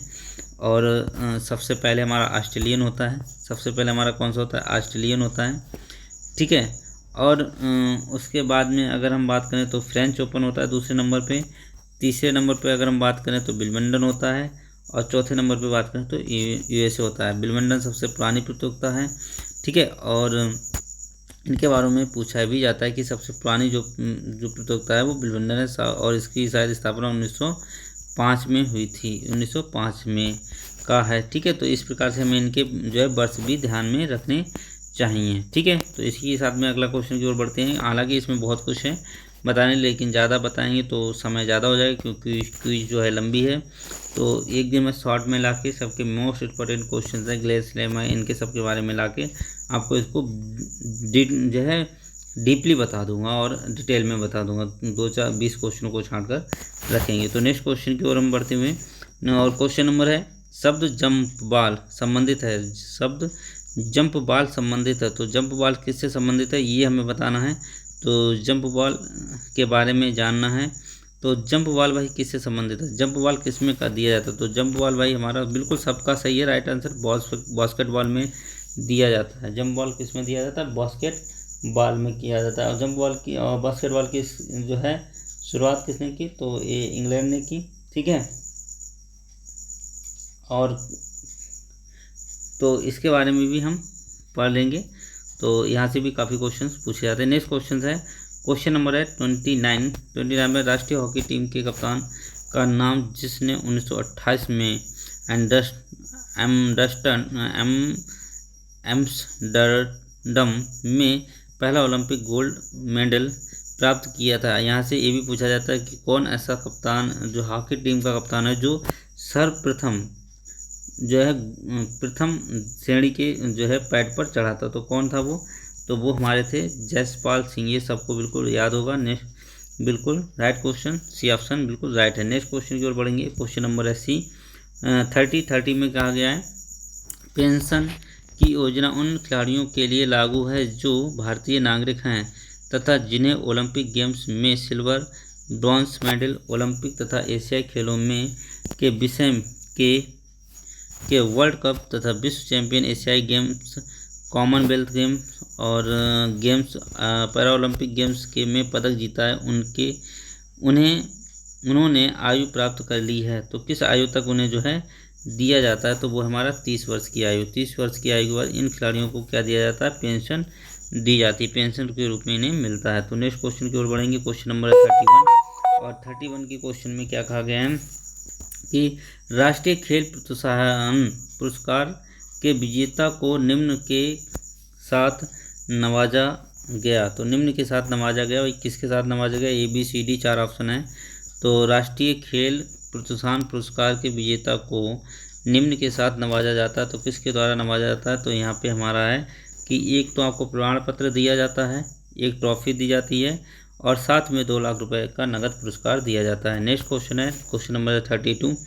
और सबसे पहले हमारा ऑस्ट्रेलियन होता है। सबसे पहले हमारा कौन सा होता है, ऑस्ट्रेलियन होता है। ठीक है, और उसके बाद में अगर हम बात करें तो फ्रेंच ओपन होता है दूसरे नंबर पे। तीसरे नंबर पे अगर हम बात करें तो विंबलडन होता है, और चौथे नंबर पे बात करें तो USA होता है। विंबलडन सबसे पुरानी प्रतियोगिता है। ठीक है, और इनके बारे में पूछा भी जाता है कि सबसे पुरानी जो प्रतियोगिता है वो विंबलडन है, और इसकी शायद स्थापना 1905 में हुई थी, 1905 में का है। ठीक है, तो इस प्रकार से हमें इनके जो है वर्ष भी ध्यान में रखने चाहिए। ठीक है, तो इसी के साथ में अगला क्वेश्चन की ओर बढ़ते हैं। हालांकि इसमें बहुत कुछ है बताने, लेकिन ज़्यादा बताएंगे तो समय ज़्यादा हो जाएगा, क्योंकि क्विज जो है लंबी है। तो एक दिन मैं शॉर्ट में लाके सबके मोस्ट इम्पोर्टेंट क्वेश्चन है, ग्लेस स्लैम है, इनके सबके बारे में लाके आपको इसको जो है डीपली बता दूंगा और डिटेल में बता दूंगा। 2-4-20 क्वेश्चनों को छाँट कर रखेंगे। तो नेक्स्ट क्वेश्चन की ओर हम बढ़ते हुए, और क्वेश्चन नंबर है, शब्द जंप बॉल संबंधित है। शब्द जंप बॉल संबंधित है, तो जंप बॉल किससे संबंधित है ये हमें बताना है। तो जंप बॉल के बारे में जानना है। तो जंप बॉल भाई किससे संबंधित है, जंप बॉल किस में का दिया जाता है। तो जंप बॉल भाई हमारा बिल्कुल सबका सही है, राइट आंसर बास्केटबॉल में दिया जाता है। जंप बॉल किस में दिया जाता है, बास्केटबॉल में किया जाता है। और जंप बॉल की और बास्केटबॉल की जो है शुरुआत किसने की, तो ये इंग्लैंड ने की। ठीक है, और तो इसके बारे में भी हम पढ़ लेंगे। तो यहाँ से भी काफ़ी क्वेश्चंस पूछे जाते हैं। नेक्स्ट क्वेश्चन है, क्वेश्चन नंबर है 29 में राष्ट्रीय हॉकी टीम के कप्तान का नाम जिसने 1928 में एम्स्टर्डम में पहला ओलंपिक गोल्ड मेडल प्राप्त किया था। यहाँ से ये भी पूछा जाता है कि कौन ऐसा कप्तान जो हॉकी टीम का कप्तान है जो सर्वप्रथम जो है प्रथम श्रेणी के जो है पैड पर चढ़ा था। तो कौन था वो? तो वो हमारे थे जसपाल सिंह। ये सबको बिल्कुल याद होगा। नेक्स्ट बिल्कुल राइट क्वेश्चन, सी ऑप्शन बिल्कुल राइट है। नेक्स्ट क्वेश्चन की ओर बढ़ेंगे। क्वेश्चन नंबर है सी 30 में कहा गया है पेंशन की योजना उन खिलाड़ियों के लिए लागू है जो भारतीय नागरिक हैं तथा जिन्हें ओलंपिक गेम्स में सिल्वर, ब्रॉन्ज मेडल, ओलंपिक तथा एशियाई खेलों में के विषय के वर्ल्ड कप तथा विश्व चैंपियन, एशियाई गेम्स, कॉमनवेल्थ गेम्स और गेम्स पैरा ओलंपिक गेम्स के में पदक जीता है उन्होंने आयु प्राप्त कर ली है। तो किस आयु तक उन्हें जो है दिया जाता है? तो वो हमारा 30 वर्ष की आयु। 30 वर्ष की आयु के बाद इन खिलाड़ियों को क्या दिया जाता है? पेंशन दी जाती है, पेंशन के रूप में इन्हें मिलता है। तो नेक्स्ट क्वेश्चन की ओर बढ़ेंगे। क्वेश्चन नंबर 31 और 31 के क्वेश्चन में क्या कहा गया है कि राष्ट्रीय खेल प्रोत्साहन पुरस्कार के विजेता को निम्न के साथ नवाजा गया। तो निम्न के साथ नवाजा गया, किसके साथ नवाजा गया? ABCD 4 ऑप्शन है। तो राष्ट्रीय खेल प्रोत्साहन पुरस्कार के विजेता को निम्न के साथ नवाजा जाता है। तो किसके द्वारा नवाजा जाता है? तो यहाँ पे हमारा है कि एक तो आपको प्रमाण पत्र दिया जाता है, एक ट्रॉफी दी जाती है और साथ में 2 लाख रुपए का नगद पुरस्कार दिया जाता है। नेक्स्ट क्वेश्चन है क्वेश्चन नंबर 32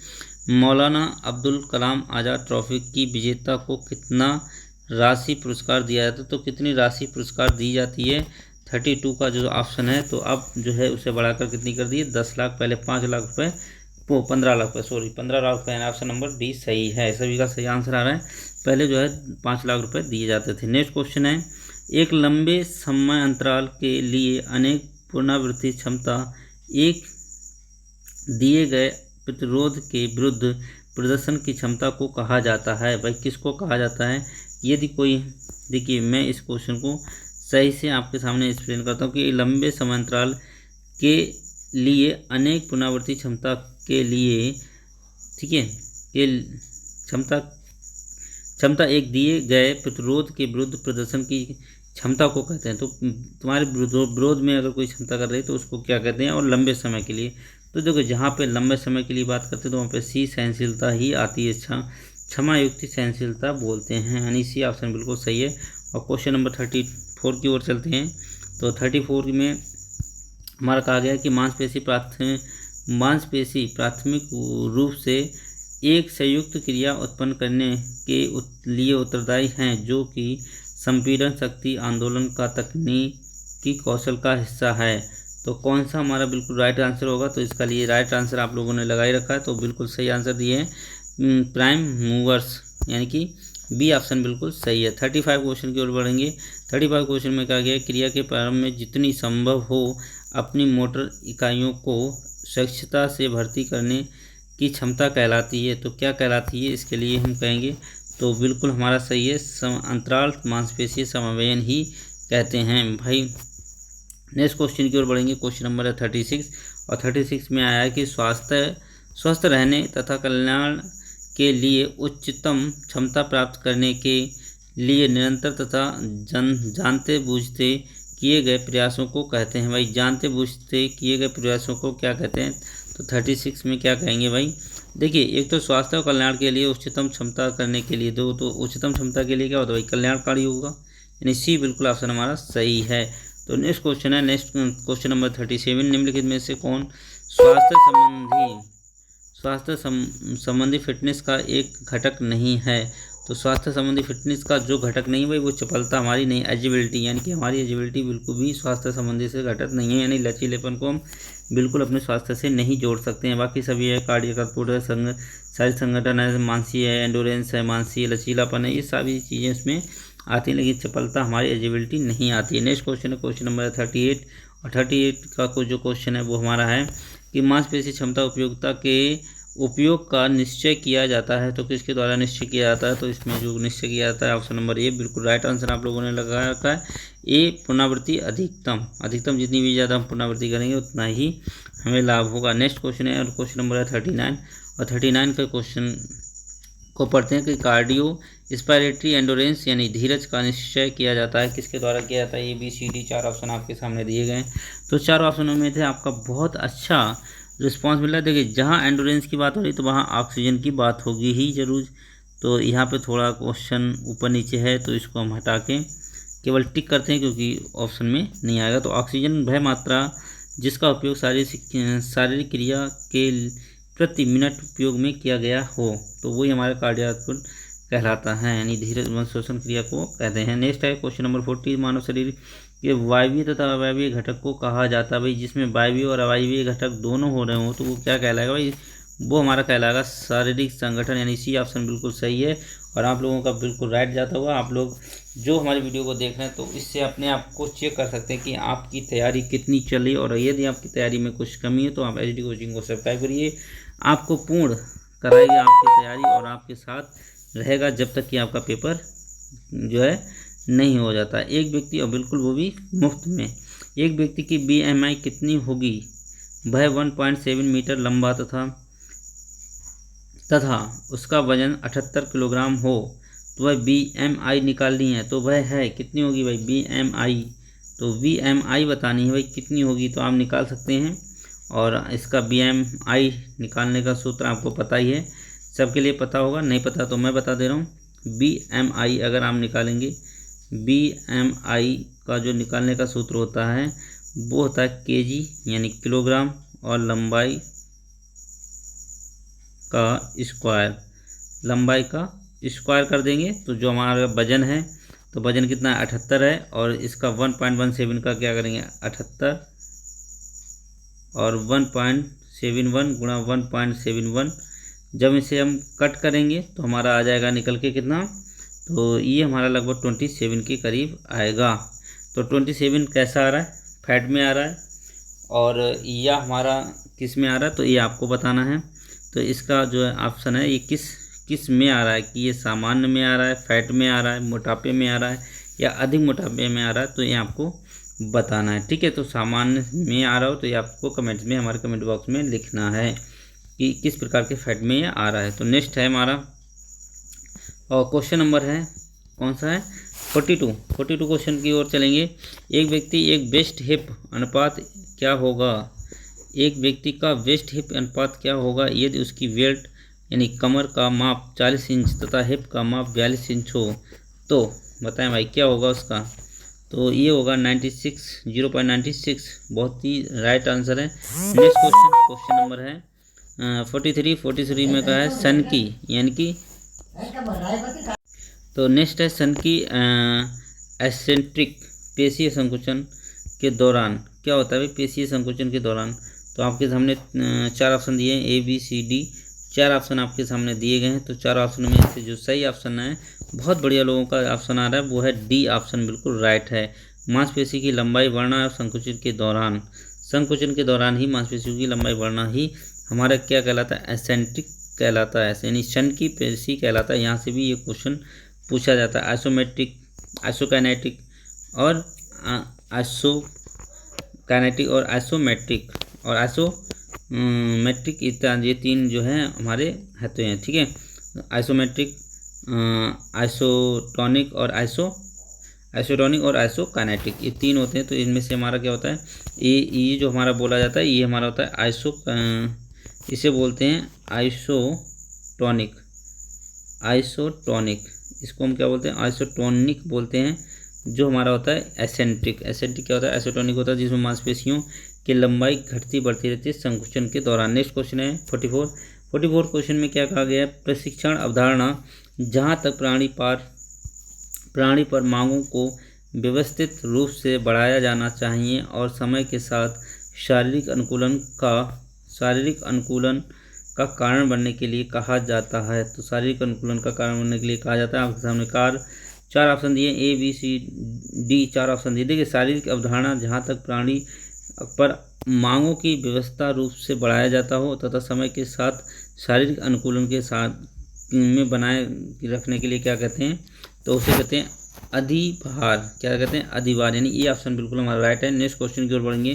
मौलाना अब्दुल कलाम आज़ाद ट्रॉफी की विजेता को कितना राशि पुरस्कार दिया जाता है? तो कितनी राशि पुरस्कार दी जाती है? 32 का जो ऑप्शन है तो अब जो है उसे बढ़ाकर कितनी कर दी है? 10 लाख। पहले 5 लाख रुपये, 15 लाख रुपये, सॉरी 15 लाख रुपये। ऑप्शन नंबर डी सही है, सभी का सही आंसर आ रहा है। पहले जो है 5 लाख रुपये दिए जाते थे। नेक्स्ट क्वेश्चन है एक लंबे समय अंतराल के लिए अनेक पुनरावृत्ति क्षमता एक दिए गए प्रतिरोध के विरुद्ध प्रदर्शन की क्षमता को कहा जाता है। भाई किसको कहा जाता है? यदि कोई, देखिए मैं इस क्वेश्चन को सही से आपके सामने एक्सप्लेन करता हूँ कि लंबे समय अंतराल के लिए अनेक पुनरावृत्ति क्षमता के लिए, ठीक है, ये क्षमता एक दिए गए प्रतिरोध के विरुद्ध प्रदर्शन की क्षमता को कहते हैं। तो तुम्हारे विरोध में अगर कोई क्षमता कर रही है तो उसको क्या कहते हैं? और लंबे समय के लिए, तो देखो जहाँ पे लंबे समय के लिए बात करते हैं तो वहाँ पे सी सहनशीलता ही आती है। क्षमा युक्ति सहनशीलता बोलते हैं, यानी सी ऑप्शन बिल्कुल सही है। और क्वेश्चन नंबर 34 की ओर चलते हैं। तो 34 में हमारा कहा गया कि मांसपेशी प्राथमिक रूप से एक संयुक्त क्रिया उत्पन्न करने के लिए उत्तरदायी हैं जो कि संपीड़न शक्ति आंदोलन का तकनीकी कौशल का हिस्सा है। तो कौन सा हमारा बिल्कुल राइट आंसर होगा? तो इसका लिए राइट आंसर आप लोगों ने लगा ही रखा है, तो बिल्कुल सही आंसर दिए हैं प्राइम मूवर्स, यानी कि बी ऑप्शन बिल्कुल सही है। 35 क्वेश्चन की ओर बढ़ेंगे। 35 क्वेश्चन में कहा गया क्रिया के प्रारंभ में जितनी संभव हो अपनी मोटर इकाइयों को स्वच्छता से भर्ती करने की क्षमता कहलाती है। तो क्या कहलाती है? इसके लिए हम कहेंगे तो बिल्कुल हमारा सही है, अंतराल मांसपेशीय समावयन ही कहते हैं भाई। नेक्स्ट क्वेश्चन की ओर बढ़ेंगे। क्वेश्चन नंबर है 36 और 36 में आया है कि स्वस्थ रहने तथा कल्याण के लिए उच्चतम क्षमता प्राप्त करने के लिए निरंतर तथा जानते बूझते किए गए प्रयासों को कहते हैं। भाई जानते बूझते किए गए प्रयासों को क्या कहते हैं? तो 36 में क्या कहेंगे भाई? देखिए एक तो स्वास्थ्य और कल्याण के लिए उच्चतम क्षमता करने के लिए, दो तो उच्चतम क्षमता के लिए क्या होता है भाई? कल्याणकारी होगा, यानी सी बिल्कुल ऑप्शन हमारा सही है। तो नेक्स्ट क्वेश्चन है, नेक्स्ट क्वेश्चन नंबर 37 निम्नलिखित में से कौन स्वास्थ्य संबंधी फिटनेस का एक घटक नहीं है? तो स्वास्थ्य संबंधी फिटनेस का जो घटक नहीं है भाई वो चपलता हमारी नहीं, एजिबिलिटी, यानी कि हमारी एजिबिलिटी बिल्कुल भी स्वास्थ्य संबंधी से घटक नहीं है, यानी लचीलेपन को हम बिल्कुल अपने स्वास्थ्य से नहीं जोड़ सकते हैं। बाकी सभी है कार्डियक आउटपुट है, शारीरिक संगठन है, मानसीय है, एंडोरेंस है, मानसीय लचीलापन है, ये सभी चीज़ें इसमें आती हैं, लेकिन चपलता हमारी एजिबिलिटी नहीं आती है। नेक्स्ट क्वेश्चन है क्वेश्चन नंबर 38 और 38 का जो क्वेश्चन है वो हमारा है कि मांसपेशी क्षमता उपयोगिता के उपयोग का निश्चय किया जाता है। तो किसके द्वारा निश्चय किया जाता है? तो इसमें जो निश्चय किया जाता है ऑप्शन नंबर ए बिल्कुल राइट आंसर आप लोगों ने लगा रखा है। ए पुनरावृत्ति अधिकतम जितनी भी ज़्यादा हम पुनरावृत्ति करेंगे उतना ही हमें लाभ होगा। नेक्स्ट क्वेश्चन है और क्वेश्चन नंबर है 39 और 39 के क्वेश्चन को पढ़ते हैं कि कार्डियो स्पायरेटरी एंडोरेंस यानी धीरज का निश्चय किया जाता है, किसके द्वारा किया जाता है? ABCD 4 ऑप्शन आपके सामने दिए गए। तो 4 ऑप्शनों में थे आपका बहुत अच्छा रिस्पांस मिला। देखिए जहाँ एंडोरेंस की बात हो रही तो वहाँ ऑक्सीजन की बात होगी ही जरूर, तो यहाँ पे थोड़ा क्वेश्चन ऊपर नीचे है, तो इसको हम हटा के केवल टिक करते हैं क्योंकि ऑप्शन में नहीं आएगा। तो ऑक्सीजन वह मात्रा जिसका उपयोग शारीरिक क्रिया के प्रति मिनट उपयोग में किया गया हो, तो वही हमारा कार्डियक आउटपुट कहलाता है, यानी धीरे श्वसन क्रिया को कहते हैं। नेक्स्ट है क्वेश्चन नंबर 40, मानव शरीर के वायवीय तथा अवायवीय घटक को कहा जाता है भाई, जिसमें वायवीय और अवायवीय घटक दोनों हो रहे हो तो वो क्या कहलाएगा भाई, वो हमारा कहलाएगा शारीरिक संगठन, यानी सी ऑप्शन बिल्कुल सही है और आप लोगों का बिल्कुल राइट जाता हुआ। आप लोग जो हमारी वीडियो को देख रहे हैं तो इससे अपने आप को चेक कर सकते हैं कि आपकी तैयारी कितनी चल रही है, और यदि आपकी तैयारी में कुछ कमी है तो आप एचडी कोचिंग को सब्सक्राइब करिए। आपको पूर्ण कराएगी आपकी तैयारी और आपके साथ रहेगा जब तक कि आपका पेपर जो है नहीं हो जाता। एक व्यक्ति, और बिल्कुल वो भी मुफ्त में, एक व्यक्ति की BMI कितनी होगी, वह 1.7 मीटर लंबा तथा उसका वजन 78 किलोग्राम हो, तो वह BMI निकालनी है, तो वह है कितनी होगी भाई BMI, तो BMI बतानी है भाई कितनी होगी, तो आप निकाल सकते हैं। और इसका BMI निकालने का सूत्र आपको पता ही है, सबके लिए पता होगा, नहीं पता तो मैं बता दे रहा हूँ। BMI अगर आप निकालेंगे, BMI का जो निकालने का सूत्र होता है वो होता है kg यानी किलोग्राम, और लंबाई का स्क्वायर, लंबाई का स्क्वायर कर देंगे तो जो हमारा वजन है, तो वजन कितना है 78 है, और इसका 1.17 का क्या करेंगे 78 और 1.71 गुणा 1.71, जब इसे हम कट करेंगे तो हमारा आ जाएगा निकल के कितना, तो ये हमारा लगभग 27 के करीब आएगा। तो 27 कैसा आ रहा है, फैट में आ रहा है, और यह हमारा किस में आ रहा है, तो ये आपको बताना है। तो इसका जो ऑप्शन है ये किस में आ रहा है, कि ये सामान्य में आ रहा है, फैट में आ रहा है, मोटापे में आ रहा है, या अधिक मोटापे में आ रहा है, तो ये आपको बताना है। ठीक है, तो सामान्य में आ रहा हो तो ये आपको कमेंट में, हमारे कमेंट बॉक्स में लिखना है कि किस प्रकार के फैट में ये आ रहा है। तो नेक्स्ट है हमारा, और क्वेश्चन नंबर है कौन सा है 42 क्वेश्चन की ओर चलेंगे। एक व्यक्ति एक वेस्ट हिप अनुपात क्या होगा, एक व्यक्ति का वेस्ट हिप अनुपात क्या होगा यदि उसकी वेट यानी कमर का माप 40 इंच तथा हिप का माप 42 इंच हो, तो बताएं भाई क्या होगा उसका, तो ये होगा 0.96। बहुत ही राइट आंसर है। नेक्स्ट क्वेश्चन नंबर है 43 में कहा है सन की, यानी कि, तो नेक्स्ट है सन की एसेंट्रिक पेशीय संकुचन के दौरान क्या होता है भाई, पेशीय संकुचन के दौरान। तो आपके सामने 4 ऑप्शन दिए हैं, ABCD 4 ऑप्शन आपके सामने दिए गए हैं। तो 4 ऑप्शन में से जो सही ऑप्शन है, बहुत बढ़िया लोगों का ऑप्शन आ रहा है, वो है D ऑप्शन, बिल्कुल राइट है। मांसपेशी की लंबाई बढ़ना और संकुचन के दौरान ही मांसपेशियों की लंबाई बढ़ना ही हमारा क्या कहलाता है, एसेंट्रिक कहलाता है, यानी शन की पेशी कहलाता है। यहाँ से भी ये क्वेश्चन पूछा जाता है। आइसोमेट्रिक, आइसोकाइनेटिक और आइसोकाइनेटिक और आइसोमेट्रिक और आइसोमेट्रिक इत्यादि, ये 3 जो हैं हमारे होते हैं। ठीक है, आइसोमेट्रिक, आइसोटोनिक और आइसोकाइनेटिक, ये 3 होते हैं। तो इनमें से हमारा क्या होता है, ये जो हमारा बोला जाता है, ये हमारा होता है इसे बोलते हैं आइसोटोनिक। इसको हम क्या बोलते हैं, आइसोटोनिक बोलते हैं। जो हमारा होता है एसेंट्रिक क्या होता है, आइसोटोनिक होता है, जिसमें मांसपेशियों की लंबाई घटती बढ़ती रहती है संकुचन के दौरान। नेक्स्ट क्वेश्चन है 44 क्वेश्चन में क्या कहा गया है, प्रशिक्षण अवधारणा जहाँ तक प्राणी पर मांगों को व्यवस्थित रूप से बढ़ाया जाना चाहिए और समय के साथ शारीरिक अनुकूलन का कारण बनने के लिए कहा जाता है। तो शारीरिक अनुकूलन का कारण बनने के लिए कहा जाता है। आपके सामने 4 ऑप्शन दिए, ABCD 4 ऑप्शन दिए। देखिए, शारीरिक अवधारणा जहाँ तक प्राणी पर मांगों की व्यवस्था रूप से बढ़ाया जाता हो तथा समय के साथ शारीरिक अनुकूलन के साथ में बनाए रखने के लिए क्या कहते हैं, तो उसे कहते हैं अधिभार। क्या कहते हैं, अधिभार, यानी ये ऑप्शन बिल्कुल हमारा राइट है। नेक्स्ट क्वेश्चन की ओर बढ़ेंगे।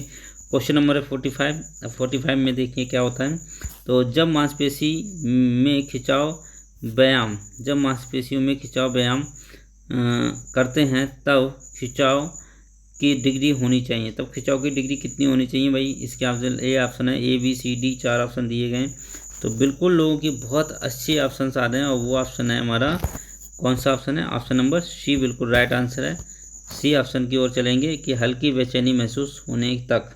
क्वेश्चन नंबर है 45 में देखिए क्या होता है। तो जब मांसपेशियों में खिंचाव व्यायाम करते हैं तब खिंचाव की डिग्री होनी चाहिए। तब खिंचाव की डिग्री कितनी होनी चाहिए भाई, इसके ऑप्शन, ए ऑप्शन है ABCD 4 ऑप्शन दिए गए। तो बिल्कुल लोगों की बहुत अच्छी ऑप्शन आ रहे हैं, और वो ऑप्शन है हमारा, कौन सा ऑप्शन है, ऑप्शन नंबर सी बिल्कुल राइट आंसर है। सी ऑप्शन की ओर चलेंगे कि हल्की बेचैनी महसूस होने तक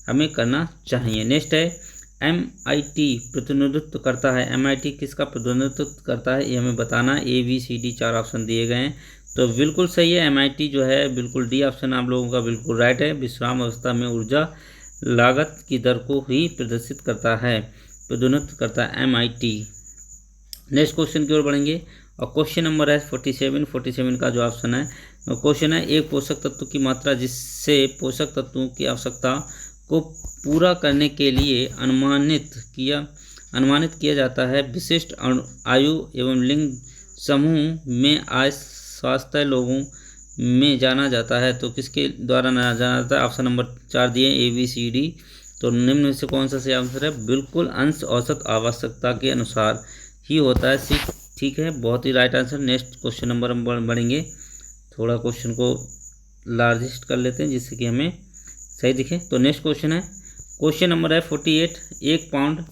हमें करना चाहिए। नेक्स्ट है MIT प्रतिनिधित्व करता है। MIT किसका प्रतिनिधित्व करता है, ये हमें बताना। ABCD 4 ऑप्शन दिए गए हैं, तो बिल्कुल सही है। MIT जो है बिल्कुल डी ऑप्शन आप लोगों का बिल्कुल राइट है। विश्राम अवस्था में ऊर्जा लागत की दर को ही प्रदर्शित करता है, प्रतिनिधित्व करता है MIT। नेक्स्ट क्वेश्चन की ओर बढ़ेंगे, और क्वेश्चन नंबर है 47 का जो ऑप्शन है, क्वेश्चन है एक पोषक तत्व की मात्रा जिससे पोषक तत्वों की आवश्यकता को पूरा करने के लिए अनुमानित किया जाता है विशिष्ट आयु एवं लिंग समूह में आय स्वास्थ्य लोगों में जाना जाता है, तो किसके द्वारा जाना जाता है। ऑप्शन नंबर 4 दिए ABCD, तो निम्न में से कौन सा सही आंसर है, बिल्कुल अंश औसत आवश्यकता के अनुसार ही होता है। ठीक है, बहुत ही right answer. Next question number हम बढ़ेंगे, थोड़ा क्वेश्चन को लार्जेस्ट कर लेते हैं जिससे कि हमें सही दिखे। तो नेक्स्ट क्वेश्चन है, क्वेश्चन नंबर है 48, 1 पाउंड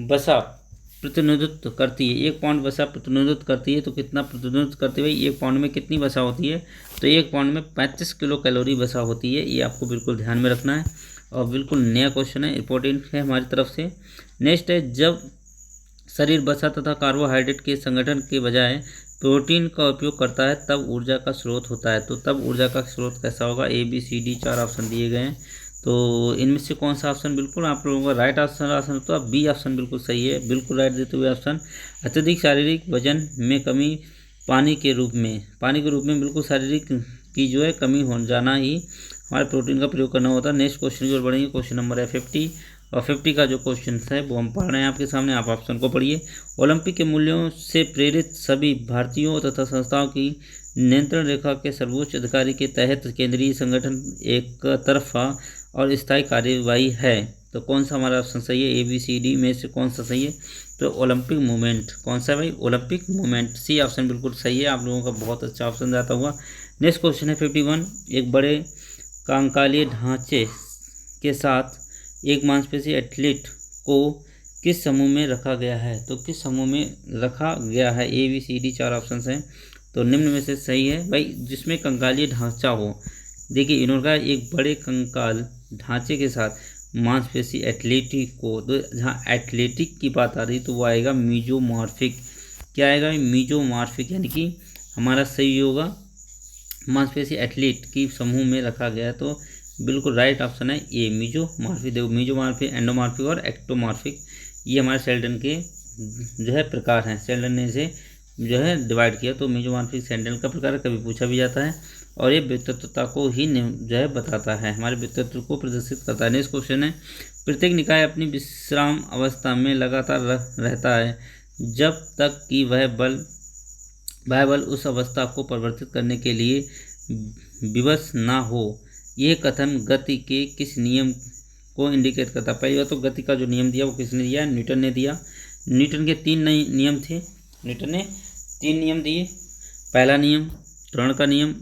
वसा प्रतिनिधित्व करती है। 1 पाउंड वसा प्रतिनिधित्व करती है, तो कितना प्रतिनिधित्व करती है भाई, 1 पाउंड में कितनी वसा होती है, तो 1 पाउंड में 35 किलो कैलोरी वसा होती है। ये आपको बिल्कुल ध्यान में रखना है, और बिल्कुल नया क्वेश्चन है, इंपॉर्टेंट है हमारी तरफ से। नेक्स्ट है, जब शरीर वसा तथा कार्बोहाइड्रेट के संगठन के बजाय प्रोटीन का उपयोग करता है तब ऊर्जा का स्रोत होता है, तो तब ऊर्जा का स्रोत कैसा होगा। ABCD 4 ऑप्शन दिए गए हैं, तो इनमें से कौन सा ऑप्शन बिल्कुल आप लोगों का राइट आंसर, तो B ऑप्शन बिल्कुल सही है, बिल्कुल राइट देते हुए ऑप्शन। अत्यधिक शारीरिक वजन में कमी पानी के रूप में बिल्कुल शारीरिक की जो है कमी हो जाना ही हमारे प्रोटीन का प्रयोग करना होता है। नेक्स्ट क्वेश्चन की ओर बढ़ेंगे, क्वेश्चन नंबर है 50, और 50 का जो क्वेश्चन है वो हम पढ़ रहे हैं आपके सामने, आप ऑप्शन को पढ़िए। ओलंपिक के मूल्यों से प्रेरित सभी भारतीयों तथा संस्थाओं की नियंत्रण रेखा के सर्वोच्च अधिकारी के तहत केंद्रीय संगठन एक तरफा और स्थायी कार्यवाही है, तो कौन सा हमारा ऑप्शन सही है। ABCD में से कौन सा सही है, तो ओलंपिक मूवमेंट कौन सा है भाई, ओलंपिक मूवमेंट, C ऑप्शन बिल्कुल सही है। आप लोगों का बहुत अच्छा ऑप्शन जाता हुआ। नेक्स्ट क्वेश्चन है 51, एक बड़े कंकालीय ढांचे के साथ एक मांसपेशी एथलीट को किस समूह में रखा गया है, तो किस समूह में रखा गया है। ABCD 4 ऑप्शन हैं, तो निम्न में से सही है भाई जिसमें कंकालीय ढांचा हो। देखिए इन्होंने कहा एक बड़े कंकाल ढांचे के साथ मांसपेशी एथलेटिक को, तो जहाँ एथलेटिक की बात आ रही तो वो आएगा मीजोमॉर्फिक। क्या आएगा, मीजोमॉर्फिक, यानी कि हमारा सही होगा मांसपेशी एथलीट की समूह में रखा गया, तो बिल्कुल राइट ऑप्शन है A मीजोमॉर्फिक। देखो मीजोमॉर्फिक, एंडोमॉर्फिक और एक्टोमॉर्फिक, ये हमारे सेल्डन के जो है प्रकार हैं। सेल्डन ने इसे जो है डिवाइड किया, तो मीजोमॉर्फिक सेल्डन का प्रकार कभी पूछा भी जाता है, और ये व्यक्तित्वता को ही जो है बताता है, हमारे व्यक्तित्व को प्रदर्शित करता है। नेक्स्ट क्वेश्चन है, प्रत्येक निकाय अपनी विश्राम अवस्था में लगातार रहता है जब तक कि वह बल उस अवस्था को परिवर्तित करने के लिए विवश ना हो। यह कथन गति के किस नियम को इंडिकेट करता है। पहले तो गति का जो नियम दिया वो किसने दिया, न्यूटन ने दिया। न्यूटन के 3 नियम थे, न्यूटन ने 3 नियम दिए। पहला नियम त्वरण का नियम,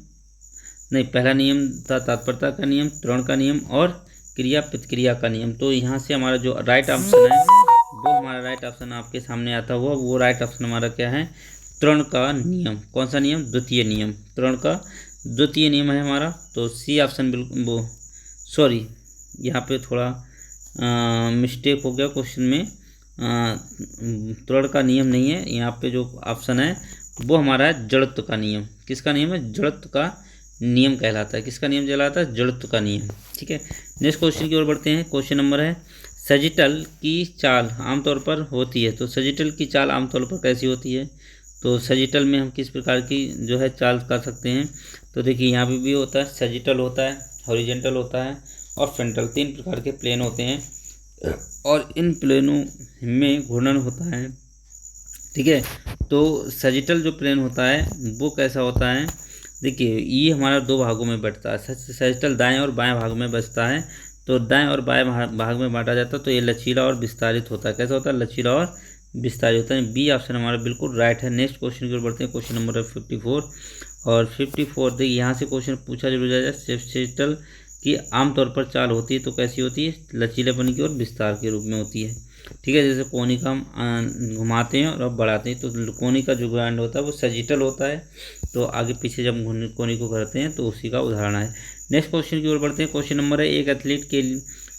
नहीं पहला नियम था तत्परता का नियम, त्वरण का नियम और क्रिया प्रतिक्रिया का नियम। तो यहाँ से हमारा जो राइट ऑप्शन है वो हमारा राइट ऑप्शन आपके सामने आता हुआ, वो राइट ऑप्शन हमारा क्या है, त्वरण का नियम। कौन सा नियम, द्वितीय नियम, त्वरण का द्वितीय नियम है हमारा। तो C ऑप्शन बिल्कुल, वो सॉरी यहाँ पे थोड़ा मिस्टेक हो गया क्वेश्चन में, त्वरण का नियम नहीं है यहाँ पे, जो ऑप्शन है वो हमारा है जड़त्व का नियम। किसका नियम है, जड़त्व का नियम कहलाता है। किसका नियम कहलाता है, जड़त्व का नियम। ठीक है, नेक्स्ट क्वेश्चन की ओर बढ़ते हैं। क्वेश्चन नंबर है, सजिटल की चाल आमतौर पर होती है, तो सजिटल की चाल आमतौर पर कैसी होती है। तो सजिटल में हम किस प्रकार की जो है चाल कर सकते हैं, तो देखिए यहाँ पे भी होता है, सजिटल होता है, हॉरिजेंटल होता है और फ्रंटल, 3 प्रकार के प्लेन होते हैं, और इन प्लेनों में घूर्णन होता है। ठीक है, तो सजिटल जो प्लेन होता है वो कैसा होता है, देखिए ये हमारा 2 भागों में बंटता है। सजिटल दाएं और बाएं भाग में बचता है, तो दाएं और बाएं भाग में बांटा जाता है, तो ये लचीला और विस्तारित होता है। कैसा होता है, लचीला और विस्तारित होता है। B ऑप्शन हमारा बिल्कुल राइट है। नेक्स्ट क्वेश्चन की ओर बढ़ते हैं। क्वेश्चन नंबर है 54, और 54 देखिए यहाँ से क्वेश्चन पूछा जरूर जाएगा, सजिटल की आमतौर पर चाल होती है तो कैसी होती है, लचीलेपन की और विस्तार के रूप में होती है। ठीक है। जैसे कोनिका हम घुमाते हैं और अब बढ़ाते हैं, तो कोनिका जो ग्लैंड होता है वो सजिटल होता है, तो आगे पीछे जब कोनी को करते हैं तो उसी का उदाहरण है। नेक्स्ट क्वेश्चन की ओर बढ़ते हैं। क्वेश्चन नंबर है, एक एथलीट के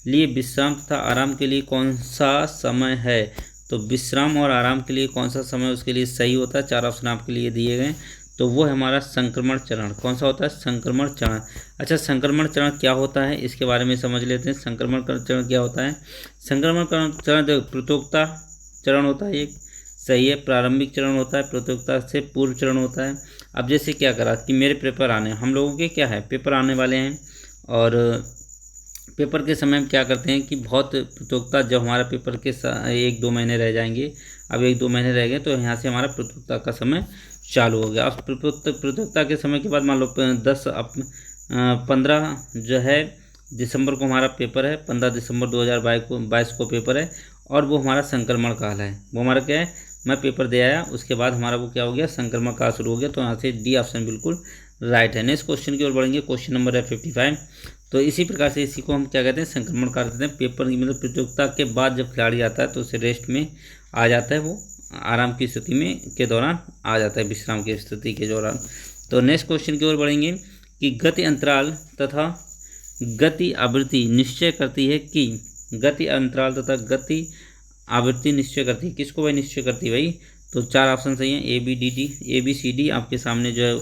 लिए विश्राम तथा आराम के लिए कौन सा समय है? तो विश्राम और आराम के लिए कौन सा समय उसके लिए सही होता है? 4 ऑप्शन आपके लिए दिए गए, तो वो है हमारा संक्रमण चरण। कौन सा होता है? संक्रमण चरण। अच्छा, संक्रमण चरण क्या होता है इसके बारे में समझ लेते हैं। संक्रमण चरण क्या होता है? संक्रमण चरण प्रतियोगिता चरण होता है एक, सही है। प्रारंभिक चरण होता है, प्रतियोगिता से पूर्व चरण होता है। अब जैसे क्या करा कि मेरे पेपर आने, हम लोगों के क्या है, पेपर आने वाले हैं, और पेपर के समय हम क्या करते हैं कि बहुत प्रतियोगिता, जब हमारा पेपर के 1-2 महीने रह जाएंगे, अब 1-2 महीने रह गए, तो यहाँ से हमारा प्रतियोगिता का समय चालू हो गया। अब प्रतियोगिता के समय के बाद मान लो 15 जो है दिसंबर को हमारा पेपर है, 15 दिसंबर 2022 को पेपर है, और वो हमारा संक्रमण काल है। वो हमारा क्या है, मैं पेपर दे आया, उसके बाद हमारा वो क्या हो गया, संक्रमण काल शुरू हो गया। तो यहाँ से डी ऑप्शन बिल्कुल राइट है। नेक्स्ट क्वेश्चन की ओर बढ़ेंगे। क्वेश्चन नंबर है 55। तो इसी प्रकार से इसी को हम क्या कहते हैं, संक्रमण काल कहते हैं। पेपर मतलब प्रतियोगिता के बाद जब खिलाड़ी आता है तो उसे रेस्ट में आ जाता है, वो आराम की स्थिति में के दौरान आ जाता है, विश्राम की स्थिति के दौरान। तो नेक्स्ट क्वेश्चन की ओर बढ़ेंगे कि गति अंतराल तथा गति आवृत्ति निश्चय करती है कि गति अंतराल तथा गति आवृत्ति निश्चय करती है किसको भाई? निश्चय करती है भाई। तो 4 ऑप्शन सही हैं, ABCD आपके सामने जो है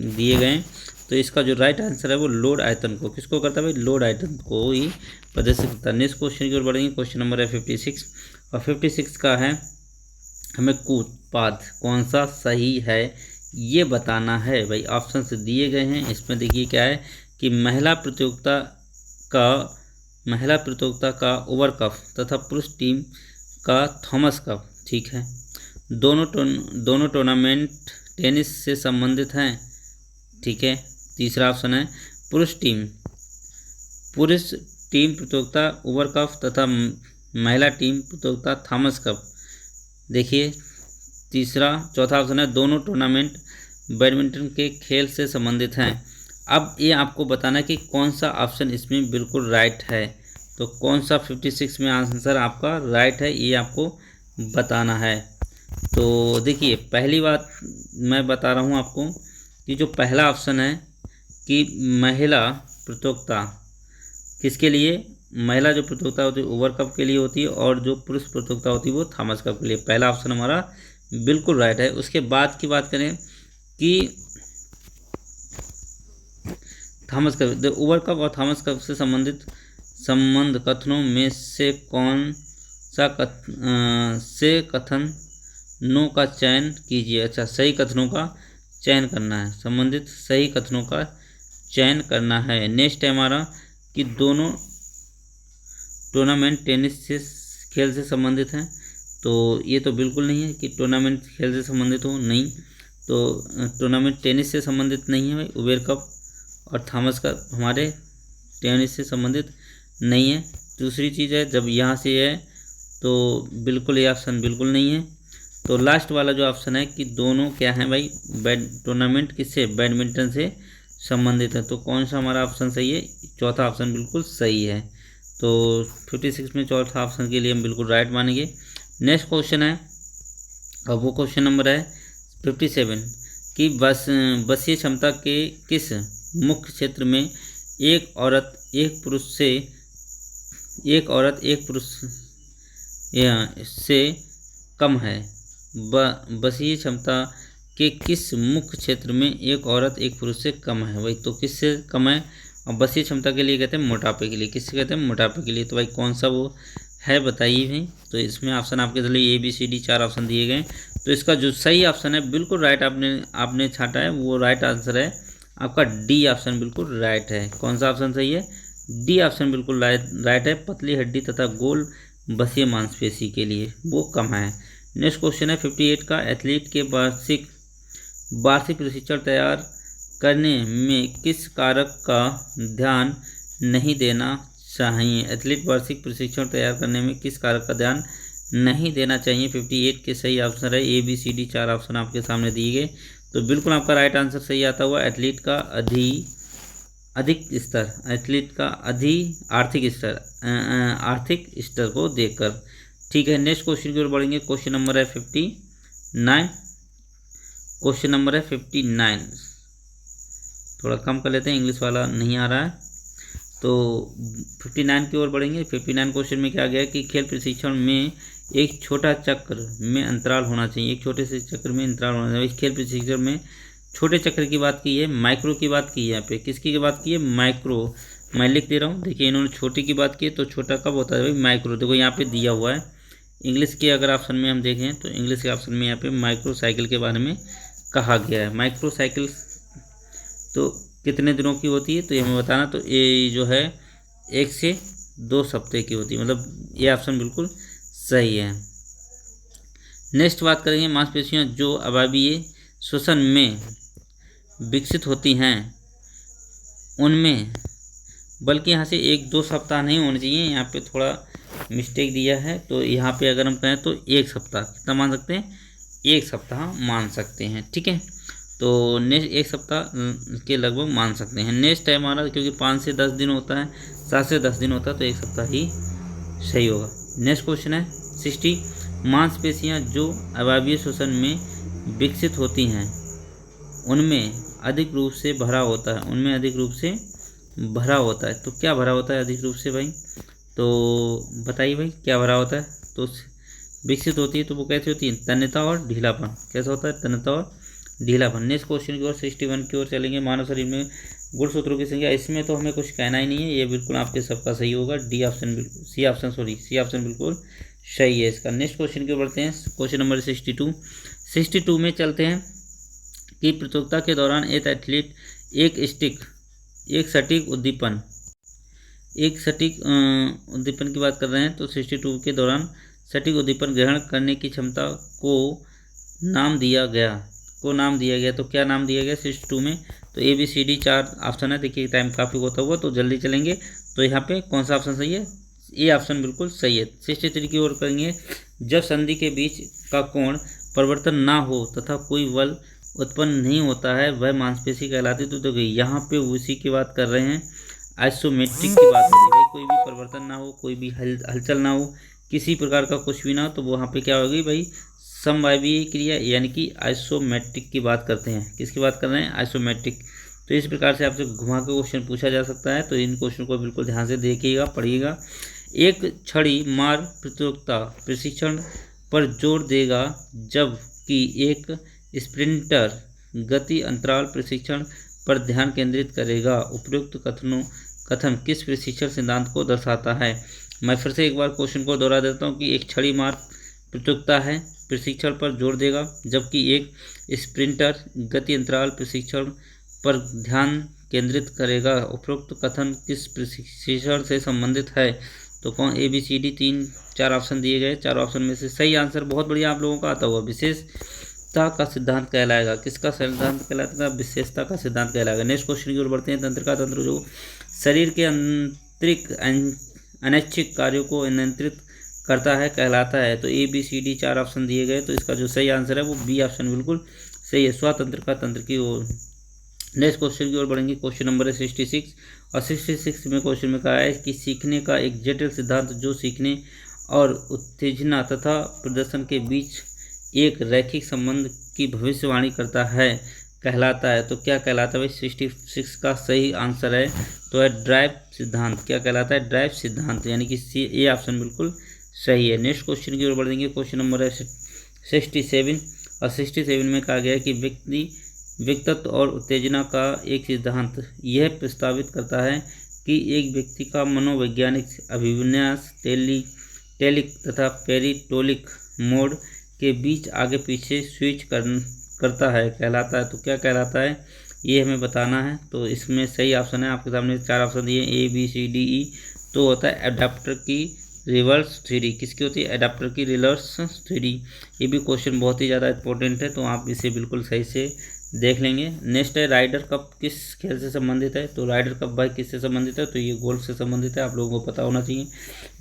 दिए गए हैं। तो इसका जो राइट आंसर है वो लोड आयतन को, किसको करता है भाई? लोड आयतन को ही प्रदर्शित करता है। नेक्स्ट क्वेश्चन की ओर बढ़ेंगे। क्वेश्चन नंबर है 56, और 56 का है, हमें उत्पाद कौन सा सही है ये बताना है भाई। ऑप्शन से दिए गए हैं, इसमें देखिए क्या है कि महिला प्रतियोगिता का ओवर कप तथा पुरुष टीम का थॉमस कप, ठीक है। दोनों टूर्नामेंट टेनिस से संबंधित हैं, ठीक है। तीसरा ऑप्शन है पुरुष टीम प्रतियोगिता ओवर कप तथा महिला टीम प्रतियोगिता थॉमस कप। देखिए चौथा ऑप्शन है दोनों टूर्नामेंट बैडमिंटन के खेल से संबंधित हैं। अब ये आपको बताना है कि कौन सा ऑप्शन इसमें बिल्कुल राइट है। तो कौन सा 56 में आंसर आपका राइट है ये आपको बताना है। तो देखिए पहली बात मैं बता रहा हूँ आपको कि जो पहला ऑप्शन है कि महिला प्रतियोगिता किसके लिए, महिला जो प्रतियोगिता होती है ओवर कप के लिए होती है, और जो पुरुष प्रतियोगिता होती है वो थॉमस कप के लिए। पहला ऑप्शन हमारा बिल्कुल राइट है। उसके बाद की बात करें कि थॉमस कप, ओवर कप और थॉमस कप से संबंधित संबंध कथनों में से कौन सा कथनों का चयन कीजिए। अच्छा, सही कथनों का चयन करना है, संबंधित सही कथनों का चयन करना है। नेक्स्ट है हमारा कि दोनों टूर्नामेंट टेनिस से खेल से संबंधित हैं। तो ये तो बिल्कुल नहीं है कि टूर्नामेंट खेल से संबंधित हो, नहीं। तो टूर्नामेंट टेनिस से संबंधित नहीं है भाई। उबेर कप और थॉमस कप हमारे टेनिस से संबंधित नहीं है। दूसरी चीज़ है जब यहाँ से है तो बिल्कुल ये ऑप्शन बिल्कुल नहीं है। तो लास्ट वाला जो ऑप्शन है कि दोनों क्या है भाई, टूर्नामेंट किससे, बैडमिंटन से संबंधित है। तो कौन सा हमारा ऑप्शन सही है? चौथा ऑप्शन बिल्कुल सही है। तो 56 में चौथा ऑप्शन के लिए हम बिल्कुल राइट मानेंगे। नेक्स्ट क्वेश्चन है, और वो क्वेश्चन नंबर है 57 कि बसीय क्षमता के किस मुख्य क्षेत्र में एक औरत एक पुरुष से कम है। बसीय क्षमता के किस मुख्य क्षेत्र में एक औरत एक पुरुष से कम है भाई। तो किससे कम है? और बसीय क्षमता के लिए कहते हैं मोटापे के लिए। किससे कहते हैं? मोटापे के लिए। तो भाई कौन सा वो है बताइए भाई। तो इसमें ऑप्शन आपके लिए ABCD 4 ऑप्शन दिए गए। तो इसका जो सही ऑप्शन है बिल्कुल राइट आपने छाटा है, वो राइट आंसर है आपका डी ऑप्शन बिल्कुल राइट है। कौन सा ऑप्शन सही है? डी ऑप्शन बिल्कुल राइट है। पतली हड्डी तथा गोल बसीय मांसपेशी के लिए वो कम है। नेक्स्ट क्वेश्चन है 58 का, एथलीट के वार्षिक प्रशिक्षण तैयार करने में किस कारक का ध्यान नहीं देना चाहिए। एथलीट वार्षिक प्रशिक्षण तैयार करने में किस कारक का ध्यान नहीं देना चाहिए। 58 के सही आंसर है ABCD 4 ऑप्शन आपके सामने दिए गए। तो बिल्कुल आपका राइट आंसर सही आता हुआ एथलीट का आर्थिक स्तर को देखकर। ठीक है, नेक्स्ट क्वेश्चन की ओर बढ़ेंगे। क्वेश्चन नंबर है 59। क्वेश्चन नंबर है 59। थोड़ा कम कर लेते हैं, इंग्लिश वाला नहीं आ रहा है। तो 59 की ओर बढ़ेंगे। 59 क्वेश्चन में क्या गया कि खेल प्रशिक्षण में एक छोटा चक्र में अंतराल होना चाहिए। एक छोटे से चक्र में अंतराल होना चाहिए। इस खेल प्रशिक्षण में छोटे चक्र की बात की है, माइक्रो की बात की है। यहाँ पे किसकी बात की है? माइक्रो। मैं लिख दे रहा हूँ। देखिए, इन्होंने छोटी की बात की है, तो छोटा कब होता है भाई? माइक्रो। देखो यहाँ पे दिया हुआ है इंग्लिश के अगर ऑप्शन में हम देखें तो इंग्लिश के ऑप्शन में यहाँ पे माइक्रो साइकिल के बारे में कहा गया है। माइक्रो साइकिल तो कितने दिनों की होती है? तो ये हमें बताना। तो ये जो है 1 से 2 हफ्ते की होती है, मतलब ये ऑप्शन बिल्कुल सही है। नेक्स्ट बात करेंगे मांसपेशियां जो अवायवीय श्वसन में विकसित होती हैं उनमें, बल्कि यहाँ से 1-2 सप्ताह नहीं होने चाहिए, यहाँ पे थोड़ा मिस्टेक दिया है। तो यहाँ पे अगर हम कहें तो 1 सप्ताह कितना मान सकते हैं? 1 सप्ताह मान सकते हैं। ठीक है, तो नेक्स्ट 1 सप्ताह के लगभग मान सकते हैं। नेक्स्ट है हमारा, क्योंकि 5 से 10 दिन होता है, 7 से 10 दिन होता है, तो 1 सप्ताह ही सही होगा। नेक्स्ट क्वेश्चन है 60। मांसपेशियां जो अवायवीय श्वसन में विकसित होती हैं उनमें अधिक रूप से भरा होता है। उनमें अधिक रूप से भरा होता है। तो क्या भरा होता है अधिक रूप से भाई? तो बताइए भाई, क्या भरा होता है? तो विकसित होती है तो वो कैसे होती है? तन्यता और ढीलापन। कैसा होता है? तन्यता और ढीलापन। नेक्स्ट क्वेश्चन की ओर 61 की ओर चलेंगे। मानव शरीर में गुणसूत्रों की संख्या, इसमें तो हमें कुछ कहना ही नहीं है, ये बिल्कुल आपके सबका सही होगा। सी ऑप्शन बिल्कुल सही है इसका। नेक्स्ट क्वेश्चन की ओर बढ़ते हैं। क्वेश्चन नंबर 62 में चलते हैं कि प्रतियोगिता के दौरान एक एथलीट एक सटीक उद्दीपन की बात कर रहे हैं। तो 62 के दौरान सटीक उद्दीपन ग्रहण करने की क्षमता को नाम दिया गया। तो क्या नाम दिया गया 62 में? तो ABCD 4 ऑप्शन है। देखिए टाइम काफ़ी होता हुआ, तो जल्दी चलेंगे। तो यहाँ पे कौन सा ऑप्शन सही है? ये ऑप्शन बिल्कुल सही है। 63 की ओर करेंगे। जब संधि के बीच का कोण परिवर्तन ना हो तथा कोई बल उत्पन्न नहीं होता है वह मांसपेशी कहलाती है। तो देखिए यहाँ पे उसी की बात कर रहे हैं, आइसोमेट्रिक की बात हो रही है। कोई भी परिवर्तन ना हो, कोई भी हलचल ना हो, किसी प्रकार का कुछ भी ना हो, तो वहाँ पे क्या होगी भाई? समवायवीय क्रिया, यानी कि आइसोमेट्रिक की बात करते हैं। किसकी बात कर रहे हैं? आइसोमेट्रिक। तो इस प्रकार से आपसे घुमा के क्वेश्चन पूछा जा सकता है। तो इन क्वेश्चन को बिल्कुल ध्यान से देखिएगा, पढ़िएगा। एक छड़ी मार प्रतियोगिता प्रशिक्षण पर जोर देगा जबकि एक स्प्रिंटर गति अंतराल प्रशिक्षण पर ध्यान केंद्रित करेगा। उपयुक्त कथन किस प्रशिक्षण सिद्धांत को दर्शाता है? मैं फिर से एक बार क्वेश्चन को दोहरा देता हूँ कि एक छड़ी मार प्रतियोगिता है प्रशिक्षण पर जोर देगा जबकि एक स्प्रिंटर गति अंतराल प्रशिक्षण पर ध्यान केंद्रित करेगा। उपरोक्त कथन किस प्रशिक्षण से संबंधित है? तो कौन? ABCD 3-4 ऑप्शन दिए गए। 4 ऑप्शन में से सही आंसर बहुत बढ़िया आप लोगों का आता हुआ विशेषता का सिद्धांत कहलाएगा। किसका सिद्धांत कहलाएगा? विशेषता का सिद्धांत कहलाएगा। नेक्स्ट क्वेश्चन की ओर बढ़ते हैं। तंत्र जो शरीर के आंतरिक अनैच्छिक कार्यों को नियंत्रित करता है कहलाता है। तो ABCD 4 ऑप्शन दिए गए, तो इसका जो सही आंसर है वो B ऑप्शन बिल्कुल सही है, स्वतंत्र तंत्र की ओर। नेक्स्ट क्वेश्चन की ओर बढ़ेंगे। क्वेश्चन नंबर है 66 और 66 में क्वेश्चन में कहा है कि सीखने का एक जटिल सिद्धांत जो सीखने और उत्तेजना तथा प्रदर्शन के बीच एक रैखिक संबंध की भविष्यवाणी करता है कहलाता है। तो क्या कहलाता है भाई? 66 का सही आंसर है तो है ड्राइव सिद्धांत। क्या कहलाता है? ड्राइव सिद्धांत, यानी कि ये ऑप्शन बिल्कुल सही है। नेक्स्ट क्वेश्चन की ओर बढ़ेंगे। क्वेश्चन नंबर है 67 और 67 में कहा गया है कि व्यक्तित्व और उत्तेजना का एक सिद्धांत यह प्रस्तावित करता है कि एक व्यक्ति का मनोवैज्ञानिक अभिविन्यास टेलिक तथा पेरिटोलिक मोड के बीच आगे पीछे स्विच करता है कहलाता है। तो क्या कहलाता है? ये हमें बताना है। तो इसमें सही ऑप्शन है, आपके सामने 4 ऑप्शन दिए ABCDE। तो होता है एडाप्टर की रिवर्स थ्योरी। किसकी होती है? एडाप्टर की रिवर्स थ्योरी। ये भी क्वेश्चन बहुत ही ज़्यादा इंपॉर्टेंट है, तो आप इसे बिल्कुल सही से देख लेंगे। नेक्स्ट है राइडर कप किस खेल से संबंधित है? तो राइडर कप भाई किससे संबंधित है? तो ये गोल्फ से संबंधित है, आप लोगों को पता होना चाहिए,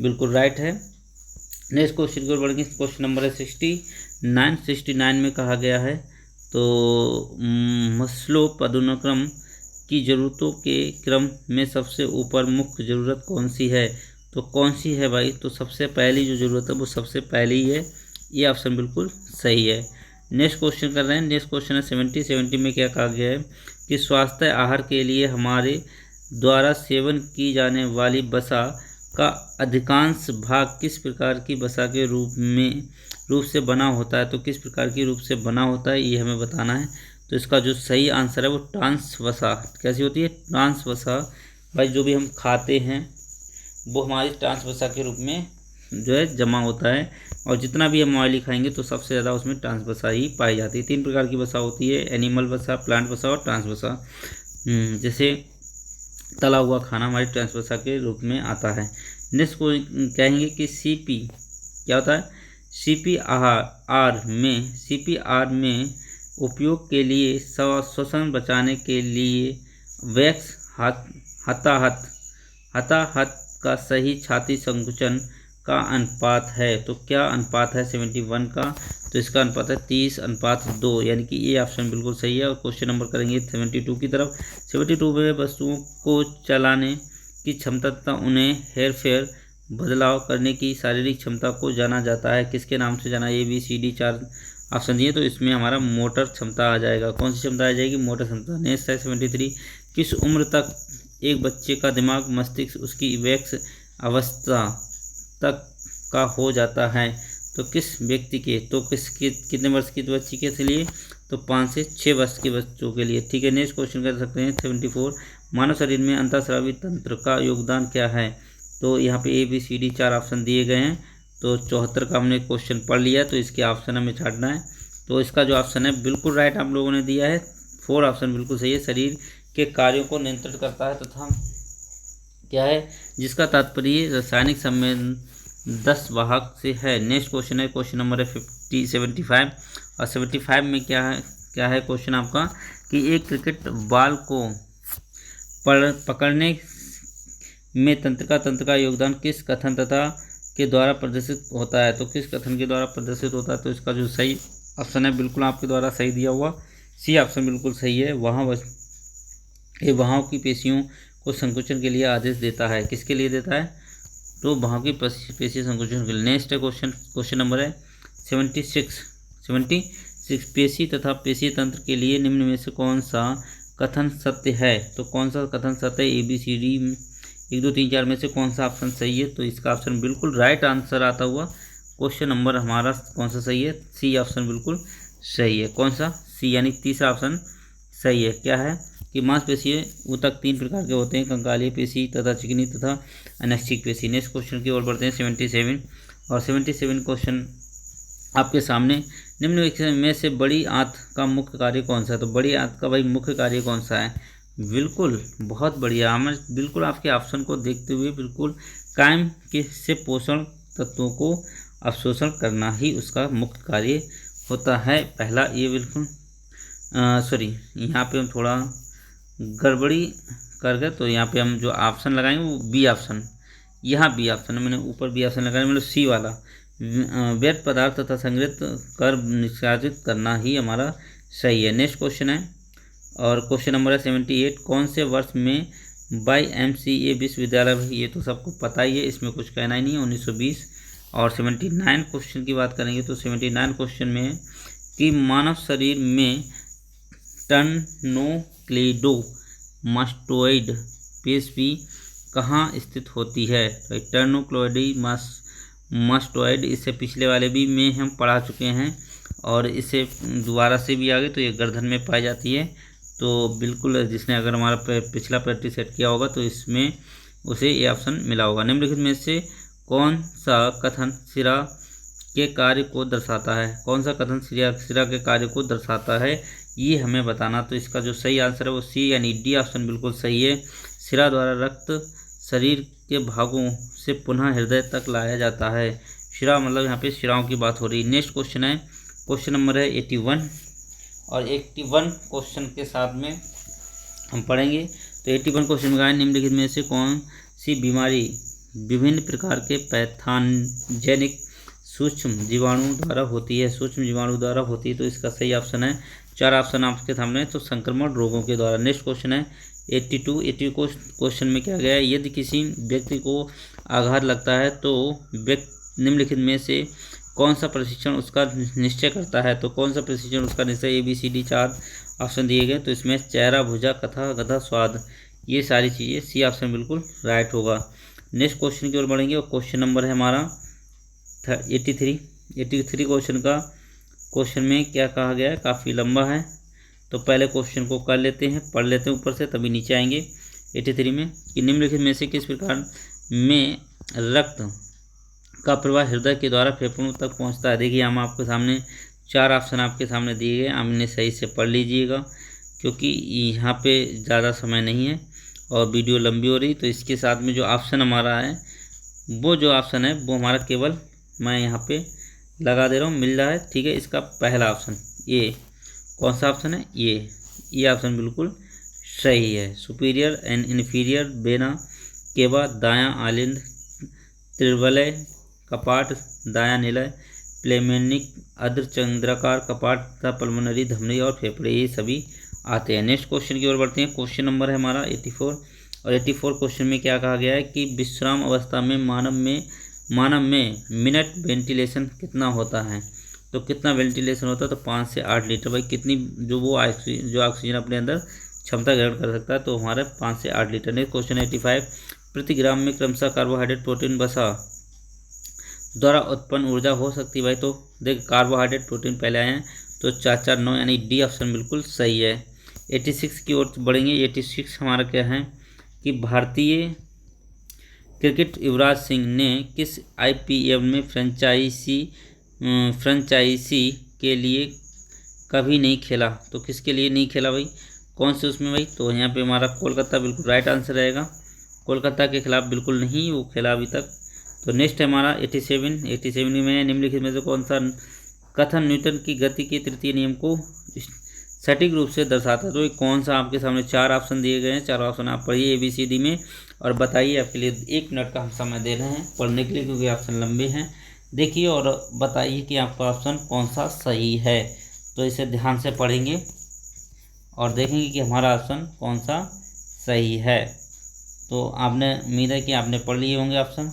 बिल्कुल राइट है। नेक्स्ट क्वेश्चन की ओर बढ़ेंगे। क्वेश्चन नंबर है 69 में कहा गया है तो मस्लो पदानुक्रम की ज़रूरतों के क्रम में सबसे ऊपर मुख्य ज़रूरत कौन सी है? तो कौन सी है भाई? तो सबसे पहली जो ज़रूरत है वो सबसे पहली ही है। ये ऑप्शन बिल्कुल सही है। नेक्स्ट क्वेश्चन कर रहे हैं। नेक्स्ट क्वेश्चन है 70 में क्या कहा गया है कि स्वास्थ्य आहार के लिए हमारे द्वारा सेवन की जाने वाली वसा का अधिकांश भाग किस प्रकार की वसा के रूप से बना होता है? तो किस प्रकार की रूप से बना होता है ये हमें बताना है। तो इसका जो सही आंसर है वो ट्रांस वसा। कैसी होती है? ट्रांस वसा। भाई जो भी हम खाते हैं वो हमारी ट्रांस वसा के रूप में जो है जमा होता है, और जितना भी हम ऑयली खाएंगे तो सबसे ज़्यादा उसमें ट्रांस वसा ही पाई जाती है। 3 प्रकार की वसा होती है, एनिमल वसा, प्लांट वसा और ट्रांस वसा। जैसे तला हुआ खाना हमारी ट्रांस वसा के रूप में आता है। नेक्स्ट को कहेंगे कि सीपी क्या होता है? सीपीआर में उपयोग के लिए श्वसन बचाने के लिए वैक्स हताहत का सही छाती संकुचन का अनुपात है। तो क्या अनुपात है 71 का? तो इसका अनुपात है 30:2, यानी कि ये ऑप्शन बिल्कुल सही है। और क्वेश्चन नंबर करेंगे 72 की तरफ। 72 में वस्तुओं को चलाने की क्षमता तथा उन्हें हेरफेर बदलाव करने की शारीरिक क्षमता को जाना जाता है। किसके नाम से जाना? ABCD 4 ऑप्शन दिए, तो इसमें हमारा मोटर क्षमता आ जाएगा। कौन सी क्षमता आ जाएगी? मोटर क्षमता। नेक्स्ट है 73। किस उम्र तक एक बच्चे का दिमाग, मस्तिष्क उसकी वैक्स अवस्था तक का हो जाता है? तो किस व्यक्ति के, तो कितने वर्ष की बच्ची के लिए? तो 5 से 6 वर्ष के बच्चों के लिए। ठीक है। नेक्स्ट क्वेश्चन कर सकते हैं 74। मानव शरीर में अंतःस्रावी तंत्र का योगदान क्या है? तो यहाँ पे ABCD 4 ऑप्शन दिए गए हैं। तो 74 का हमने क्वेश्चन पढ़ लिया, तो इसके ऑप्शन हमें छांटना है। तो इसका जो ऑप्शन है बिल्कुल राइट आप लोगों ने दिया है। 4 ऑप्शन बिल्कुल सही है। शरीर के कार्यों को नियंत्रित करता है तथा क्या है, जिसका तात्पर्य रासायनिक संबंध 10 वाहक से है। नेक्स्ट क्वेश्चन है, क्वेश्चन नंबर है 75। और 75 में क्या है क्वेश्चन आपका कि एक क्रिकेट बॉल को पकड़ने में तंत्र का योगदान किस कथन तथा के द्वारा प्रदर्शित होता है? तो किस कथन के द्वारा प्रदर्शित होता है? तो इसका जो सही ऑप्शन है बिल्कुल आपके द्वारा सही दिया हुआ सी ऑप्शन बिल्कुल सही है। वहाँ की पेशियों को संकुचन के लिए आदेश देता है। किसके लिए देता है? तो वहाँ की पेशी संकुचन के लिए। नेक्स्ट है क्वेश्चन नंबर है 76। पेशी तथा पेशी तंत्र के लिए निम्न में से कौन सा कथन सत्य है? तो कौन सा कथन सत्य है? ABCD 1 2 3 4 में से कौन सा ऑप्शन सही है? तो इसका ऑप्शन बिल्कुल राइट आंसर आता हुआ क्वेश्चन नंबर हमारा कौन सा सही है? सी ऑप्शन बिल्कुल सही है। कौन सा? सी, यानी तीसरा ऑप्शन सही है। क्या है कि मांसपेशी ऊतक 3 प्रकार के होते हैं, कंकालीय पेशी तथा चिकनी तथा अनैच्छिक पेशी। नेक्स्ट क्वेश्चन की ओर बढ़ते हैं 77। और 77 क्वेश्चन आपके सामने। निम्न में से बड़ी आंत का मुख्य कार्य कौन सा है? तो बड़ी आंत का भाई मुख्य कार्य कौन सा है? बिल्कुल बहुत बढ़िया। हमें बिल्कुल आपके ऑप्शन को देखते हुए बिल्कुल कायम के से पोषण तत्वों को अवशोषण करना ही उसका मुख्य कार्य होता है। पहला ये बिल्कुल यहाँ पे हम थोड़ा गड़बड़ी कर गए, तो यहाँ पे हम जो ऑप्शन लगाएंगे वो बी ऑप्शन। यहाँ बी ऑप्शन है, मैंने ऊपर बी ऑप्शन लगाया, मतलब सी वाला व्यर्थ पदार्थ तथा संग्रहित कर निष्कासित करना ही हमारा सही है। नेक्स्ट क्वेश्चन है, और क्वेश्चन नंबर है 78। कौन से वर्ष में YMCA विश्वविद्यालय? ये तो सबको पता ही है, इसमें कुछ कहना ही नहीं है, 1920। और 79 क्वेश्चन की बात करेंगे तो 79 क्वेश्चन में है कि मानव शरीर में टर्नोक्लेडोमास्टोइड पेशी कहाँ स्थित होती है? तो टर्नोक्लेडोमास्टोइड इससे पिछले वाले भी में हम पढ़ा चुके हैं, और इससे दोबारा से भी आगे, तो ये गर्दन में पाई जाती है। तो बिल्कुल जिसने अगर हमारा पिछला प्रैक्टिस सेट किया होगा तो इसमें उसे ये ऑप्शन मिला होगा। निम्नलिखित में से कौन सा कथन शिरा के कार्य को दर्शाता है? कौन सा कथन शिरा के कार्य को दर्शाता है, ये हमें बताना। तो इसका जो सही आंसर है वो सी यानी डी ऑप्शन बिल्कुल सही है। शिरा द्वारा रक्त शरीर के भागों से पुनः हृदय तक लाया जाता है। शिरा मतलब यहाँ पे शिराओं की बात हो रही है। नेक्स्ट क्वेश्चन है, क्वेश्चन नंबर है 81। और 81 क्वेश्चन के साथ में हम पढ़ेंगे। तो 81 क्वेश्चन में निम्नलिखित में से कौन सी बीमारी विभिन्न प्रकार के पैथोजेनिक सूक्ष्म जीवाणु द्वारा होती है? सूक्ष्म जीवाणु द्वारा होती है, तो इसका सही ऑप्शन है 4 ऑप्शन आपके सामने, तो संक्रमण रोगों के द्वारा। नेक्स्ट क्वेश्चन है 82 क्वेश्चन में क्या गया है? यदि किसी व्यक्ति को आघात लगता है तो व्यक्ति निम्नलिखित में से कौन सा प्रशिक्षण उसका निश्चय करता है। तो कौन सा प्रशिक्षण उसका निश्चय, ABCD 4 ऑप्शन दिए गए। तो इसमें चेहरा, भुजा, कथा, गधा, स्वाद, ये सारी चीज़ें, सी ऑप्शन बिल्कुल राइट होगा। नेक्स्ट क्वेश्चन की ओर बढ़ेंगे और क्वेश्चन नंबर है हमारा 83 क्वेश्चन का। क्वेश्चन में क्या कहा गया है, काफ़ी लंबा है, तो पहले क्वेश्चन को कर लेते हैं, पढ़ लेते हैं ऊपर से, तभी नीचे आएंगे 83 में कि निम्नलिखित में से किस प्रकार में रक्त का प्रवाह हृदय के द्वारा फेफड़ों तक पहुंचता है। देखिए हम आपके सामने 4 ऑप्शन आपके सामने दिए गए, आपने सही से पढ़ लीजिएगा क्योंकि यहाँ पे ज़्यादा समय नहीं है और वीडियो लंबी हो रही। तो इसके साथ में जो ऑप्शन हमारा है, वो जो ऑप्शन है वो हमारा केवल मैं यहाँ पे लगा दे रहा हूँ, मिल रहा है, ठीक है। इसका पहला ऑप्शन, ये कौन सा ऑप्शन है, ये ऑप्शन बिल्कुल सही है। Superior and inferior vena cava, दायां आलिंद, त्रिवलय कपाट, दायां निलय, प्लेमेनिक, अर्धचंद्राकार कपाट तथा पल्मोनरी धमनी और फेफड़े, ये सभी आते हैं। नेक्स्ट क्वेश्चन की ओर बढ़ते हैं। क्वेश्चन नंबर है हमारा 84 और 84 क्वेश्चन में क्या कहा गया है कि विश्राम अवस्था में मानव में मिनट वेंटिलेशन कितना होता है। तो कितना वेंटिलेशन होता है, तो 5 से 8 लीटर। भाई कितनी जो ऑक्सीजन अपने अंदर क्षमता ग्रहण कर सकता है, तो हमारे 5 से 8 लीटर। नेक्स्ट क्वेश्चन 85 प्रति ग्राम में क्रमशः कार्बोहाइड्रेट, प्रोटीन, वसा द्वारा उत्पन्न ऊर्जा हो सकती है। भाई तो देख कार्बोहाइड्रेट, प्रोटीन पहले आए हैं, तो 4 4 9 यानी डी ऑप्शन बिल्कुल सही है। 86 की ओर बढ़ेंगे। 86 हमारा क्या है कि भारतीय क्रिकेट युवराज सिंह ने किस IPL में फ्रेंचाइजी के लिए कभी नहीं खेला। तो किसके लिए नहीं खेला भाई, कौन से उसमें भाई, तो यहाँ पे हमारा कोलकाता बिल्कुल राइट आंसर रहेगा। कोलकाता के खिलाफ बिल्कुल नहीं वो खेला अभी तक। तो नेक्स्ट है हमारा 87 में निम्नलिखित में से कौन सा कथन न्यूटन की गति के तृतीय नियम को सटीक रूप से दर्शाता है। तो कौन सा, आपके सामने 4 ऑप्शन दिए गए हैं, 4 ऑप्शन आप पढ़िए ABCD में और बताइए। आपके लिए 1 मिनट का हम समय दे रहे हैं पढ़ने के लिए क्योंकि ऑप्शन लंबे हैं। देखिए और बताइए कि आपका ऑप्शन कौन सा सही है। तो इसे ध्यान से पढ़ेंगे और देखेंगे कि हमारा ऑप्शन कौन सा सही है। तो आपने उम्मीद है कि आपने पढ़ लिए होंगे ऑप्शन।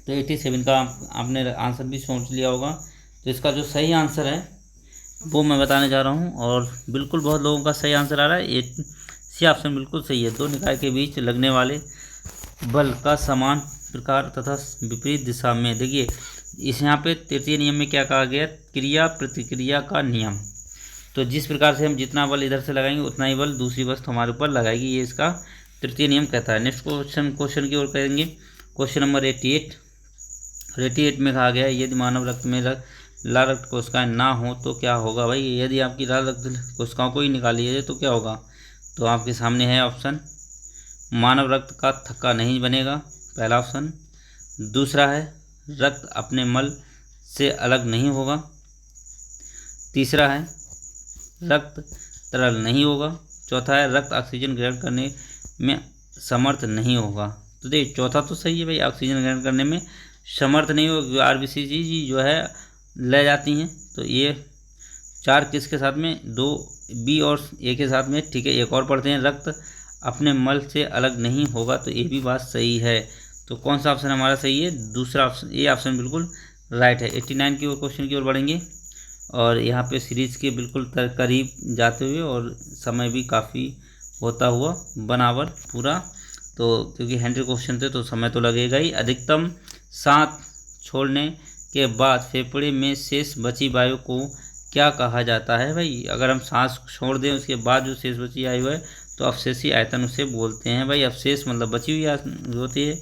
तो 87 का आपने आंसर भी सोच लिया होगा। तो इसका जो सही आंसर है वो मैं बताने जा रहा हूँ और बिल्कुल बहुत लोगों का सही आंसर आ रहा है। सी ऑप्शन बिल्कुल सही है। 2 निकाय के बीच लगने वाले बल का समान प्रकार तथा विपरीत दिशा में। देखिए इस यहाँ पे तृतीय नियम में क्या कहा गया, क्रिया प्रतिक्रिया का नियम। तो जिस प्रकार से हम जितना बल इधर से लगाएंगे उतना ही बल दूसरी वस्तु हमारे ऊपर लगाएगी, ये इसका तृतीय नियम कहता है। नेक्स्ट क्वेश्चन की ओर करेंगे। क्वेश्चन नंबर 88 में कहा गया है यदि मानव रक्त में लाल रक्त कोशिकाएं ना हो तो क्या होगा। भाई यदि आपकी लाल रक्त कोशिकाओं को ही निकाली जाए तो क्या होगा। तो आपके सामने है ऑप्शन, मानव रक्त का थक्का नहीं बनेगा, पहला ऑप्शन। दूसरा है रक्त अपने मल से अलग नहीं होगा। तीसरा है रक्त तरल नहीं होगा। चौथा है रक्त ऑक्सीजन ग्रहण करने में समर्थ नहीं होगा। तो देखिए चौथा तो सही है भाई, ऑक्सीजन ग्रहण करने में समर्थ नहीं होगा, RBC जी जो है ले जाती हैं। तो ये 4 किसके साथ में, 2 B और A के साथ में, ठीक है। एक और पढ़ते हैं, रक्त अपने मल से अलग नहीं होगा, तो ये भी बात सही है। तो कौन सा ऑप्शन हमारा सही है, दूसरा ऑप्शन, ये ऑप्शन बिल्कुल राइट है। 89 की ओर क्वेश्चन की ओर बढ़ेंगे और यहाँ पे सीरीज के बिल्कुल करीब जाते हुए और समय भी काफ़ी होता हुआ बराबर पूरा। तो क्योंकि 100 क्वेश्चन थे तो समय तो लगेगा ही। अधिकतम सांस छोड़ने के बाद फेफड़े में शेष बची वायु को क्या कहा जाता है। भाई अगर हम सांस छोड़ दें उसके बाद जो शेष बची वायु है तो अवशेषी आयतन उसे बोलते हैं। भाई अवशेष मतलब बची हुई होती है।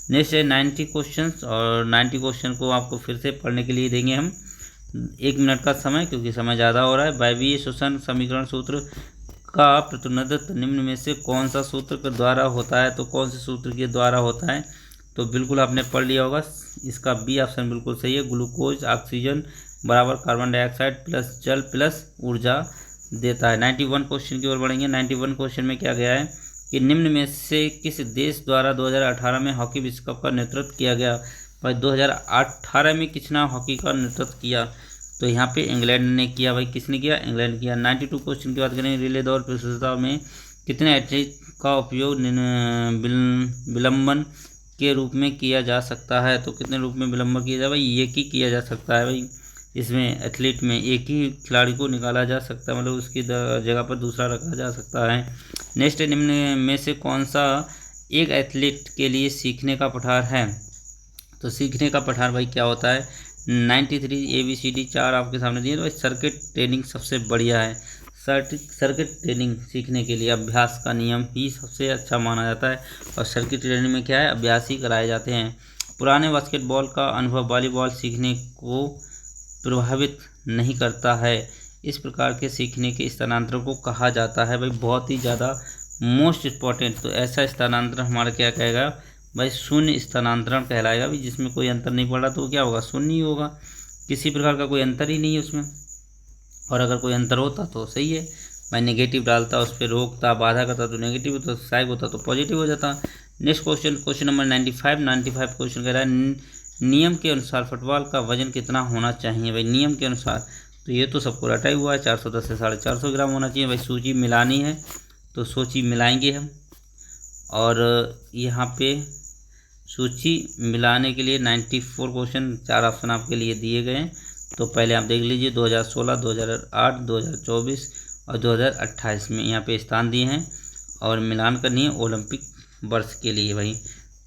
नेक्स्ट है 90 क्वेश्चन और 90 क्वेश्चन को आपको फिर से पढ़ने के लिए देंगे हम 1 मिनट का समय, क्योंकि समय ज़्यादा हो रहा है। वायवीय श्वसन समीकरण सूत्र का प्रतिनिधित्व निम्न में से कौन सा सूत्र के द्वारा होता है। तो कौन से सूत्र के द्वारा होता है, तो बिल्कुल आपने पढ़ लिया होगा। इसका B ऑप्शन बिल्कुल सही है। ग्लूकोज ऑक्सीजन बराबर कार्बन डाइऑक्साइड प्लस जल प्लस ऊर्जा देता है। 91 क्वेश्चन की ओर बढ़ेंगे। 91 क्वेश्चन में क्या गया है कि निम्न में से किस देश द्वारा 2018 में हॉकी विश्व कप का नेतृत्व किया गया। भाई 2018 में किसने हॉकी का नेतृत्व किया, तो यहाँ पे इंग्लैंड ने किया। भाई किसने किया, इंग्लैंड किया। 92 क्वेश्चन की बात करें, रिले दौड़ प्रतियोगिता में कितने एथलीट का उपयोग विलंबन के रूप में किया जा सकता है। तो कितने रूप में विलंब किया जाए भाई, एक ही किया जा सकता है भाई। इसमें एथलीट में एक ही खिलाड़ी को निकाला जा सकता है, मतलब उसकी जगह पर दूसरा रखा जा सकता है। नेक्स्ट, निम्न में से कौन सा एक एथलीट के लिए सीखने का पठार है। तो सीखने का पठार भाई क्या होता है, 93 ABCD 4 आपके सामने दिए। तो भाई सर्किट ट्रेनिंग सबसे बढ़िया है। सर्किट ट्रेनिंग सीखने के लिए अभ्यास का नियम ही सबसे अच्छा माना जाता है। और सर्किट ट्रेनिंग में क्या है, अभ्यास ही कराए जाते हैं। पुराने बास्केटबॉल का अनुभव वॉलीबॉल सीखने को प्रभावित नहीं करता है। इस प्रकार के सीखने के स्थानांतरण को कहा जाता है भाई, बहुत ही ज़्यादा मोस्ट इम्पॉर्टेंट। तो ऐसा स्थानांतरण हमारा क्या कहेगा भाई, शून्य स्थानांतरण कहलाएगा भी, जिसमें कोई अंतर नहीं पड़ रहा तो क्या होगा, शून्य ही होगा। किसी प्रकार का कोई अंतर ही नहीं है उसमें। और अगर कोई अंतर होता तो सही है भाई, नेगेटिव डालता, उस पर रोकता, बाधा करता तो नेगेटिव होता, साइड होता तो पॉजिटिव हो जाता। नेक्स्ट क्वेश्चन नंबर 95 क्वेश्चन कह रहा है, नियम के अनुसार फुटबॉल का वजन कितना होना चाहिए भाई। नियम के अनुसार तो ये तो सबको रटा ही हुआ है, 410 से 450 ग्राम होना चाहिए भाई। सूची मिलानी है तो सूची मिलाएंगे हम। और यहाँ पे सूची मिलाने के लिए 94 क्वेश्चन, 4 ऑप्शन आपके लिए दिए गए हैं। तो पहले आप देख लीजिए 2016, 2008, 2024 और 2028 में यहाँ पे स्थान दिए हैं। और मिलान करनी है ओलंपिक वर्ष के लिए भाई।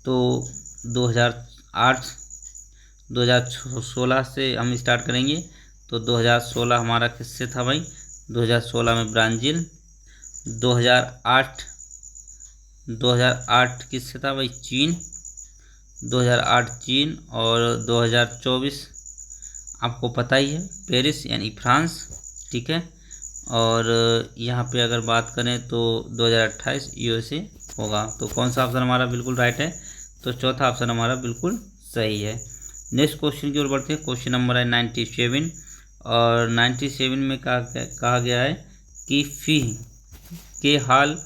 तो 2016 से हम स्टार्ट करेंगे। तो 2016 हमारा किससे था भाई, 2016 में ब्राज़ील। 2008 किससे था भाई, चीन। 2008 चीन। और 2024 आपको पता ही है, पेरिस यानी फ्रांस, ठीक है। और यहाँ पे अगर बात करें तो 2028 USA होगा। तो कौन सा ऑप्शन हमारा बिल्कुल राइट है, तो चौथा ऑप्शन हमारा बिल्कुल सही है। नेक्स्ट क्वेश्चन की ओर बढ़ते हैं। क्वेश्चन नंबर है 97। और 97 में कहा गया है कि फी के हाल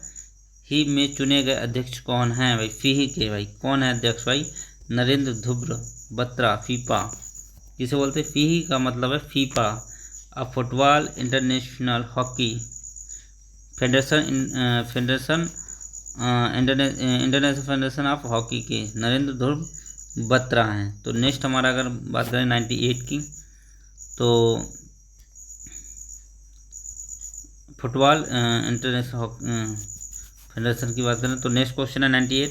ही में चुने गए अध्यक्ष कौन हैं भाई। फी के भाई कौन है अध्यक्ष भाई, नरेंद्र ध्रुव बत्रा, फीफा जिसे बोलते हैं। फी का मतलब है फीफा, अब football international hockey federation, international federation of hockey के नरेंद्र ध्रुव बत्रा हैं। तो नेक्स्ट हमारा अगर बात करें 98 की, तो फुटबॉल इंटरनेशनल फेडरेशन की बात करें तो नेक्स्ट क्वेश्चन है 98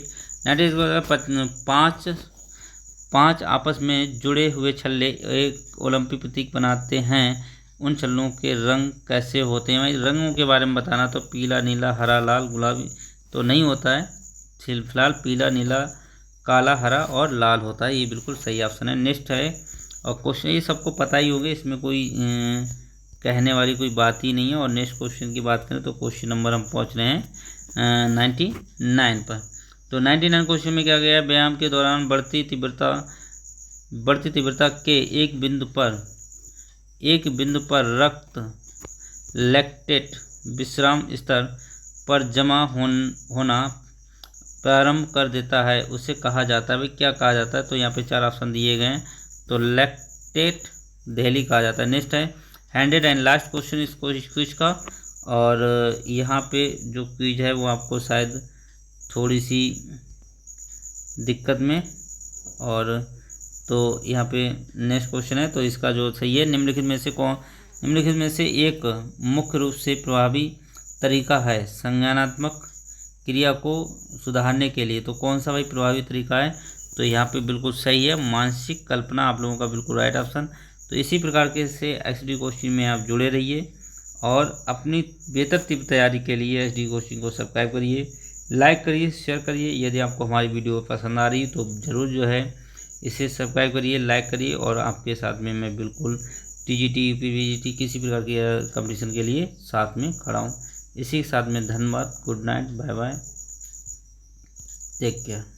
पाँच आपस में जुड़े हुए छल्ले एक ओलंपिक प्रतीक बनाते हैं। उन छल्लों के रंग कैसे होते हैं भाई। रंगों के बारे में बताना तो पीला, नीला, हरा, लाल, गुलाबी तो नहीं होता है। फिलहाल पीला, नीला, काला, हरा और लाल होता है। ये बिल्कुल सही ऑप्शन है। नेक्स्ट है, और क्वेश्चन ये सबको पता ही होगा, इसमें कोई कहने वाली कोई बात ही नहीं है। और नेक्स्ट क्वेश्चन की बात करें तो क्वेश्चन नंबर हम पहुंच रहे हैं 99 पर। तो 99 क्वेश्चन में क्या गया, व्यायाम के दौरान बढ़ती तीव्रता के एक बिंदु पर रक्त लैक्टेट विश्राम स्तर पर जमा होना प्रारंभ कर देता है, उसे कहा जाता है भाई, क्या कहा जाता है। तो यहाँ पे 4 ऑप्शन दिए गए हैं। तो लैक्टेट दहली कहा जाता है। नेक्स्ट है 100 एंड लास्ट क्वेश्चन इस क्विज का। और यहाँ पे जो क्विज है वो आपको शायद थोड़ी सी दिक्कत में, और तो यहाँ पे नेक्स्ट क्वेश्चन है। तो इसका जो सही है, निम्नलिखित में से एक मुख्य रूप से प्रभावी तरीका है संज्ञानात्मक क्रिया को सुधारने के लिए। तो कौन सा भाई प्रभावी तरीका है, तो यहाँ पे बिल्कुल सही है, मानसिक कल्पना आप लोगों का बिल्कुल राइट ऑप्शन। तो इसी प्रकार के से HD कोचिंग में आप जुड़े रहिए और अपनी बेहतर तैयारी के लिए HD कोचिंग को सब्सक्राइब करिए, लाइक करिए, शेयर करिए। यदि आपको हमारी वीडियो पसंद आ रही है तो ज़रूर जो है इसे सब्सक्राइब करिए, लाइक करिए। और आपके साथ में मैं बिल्कुल TGT, UPVGT किसी प्रकार की कंपटीशन के लिए साथ में खड़ा हूँ। इसी के साथ में धन्यवाद, good night, bye bye, take care.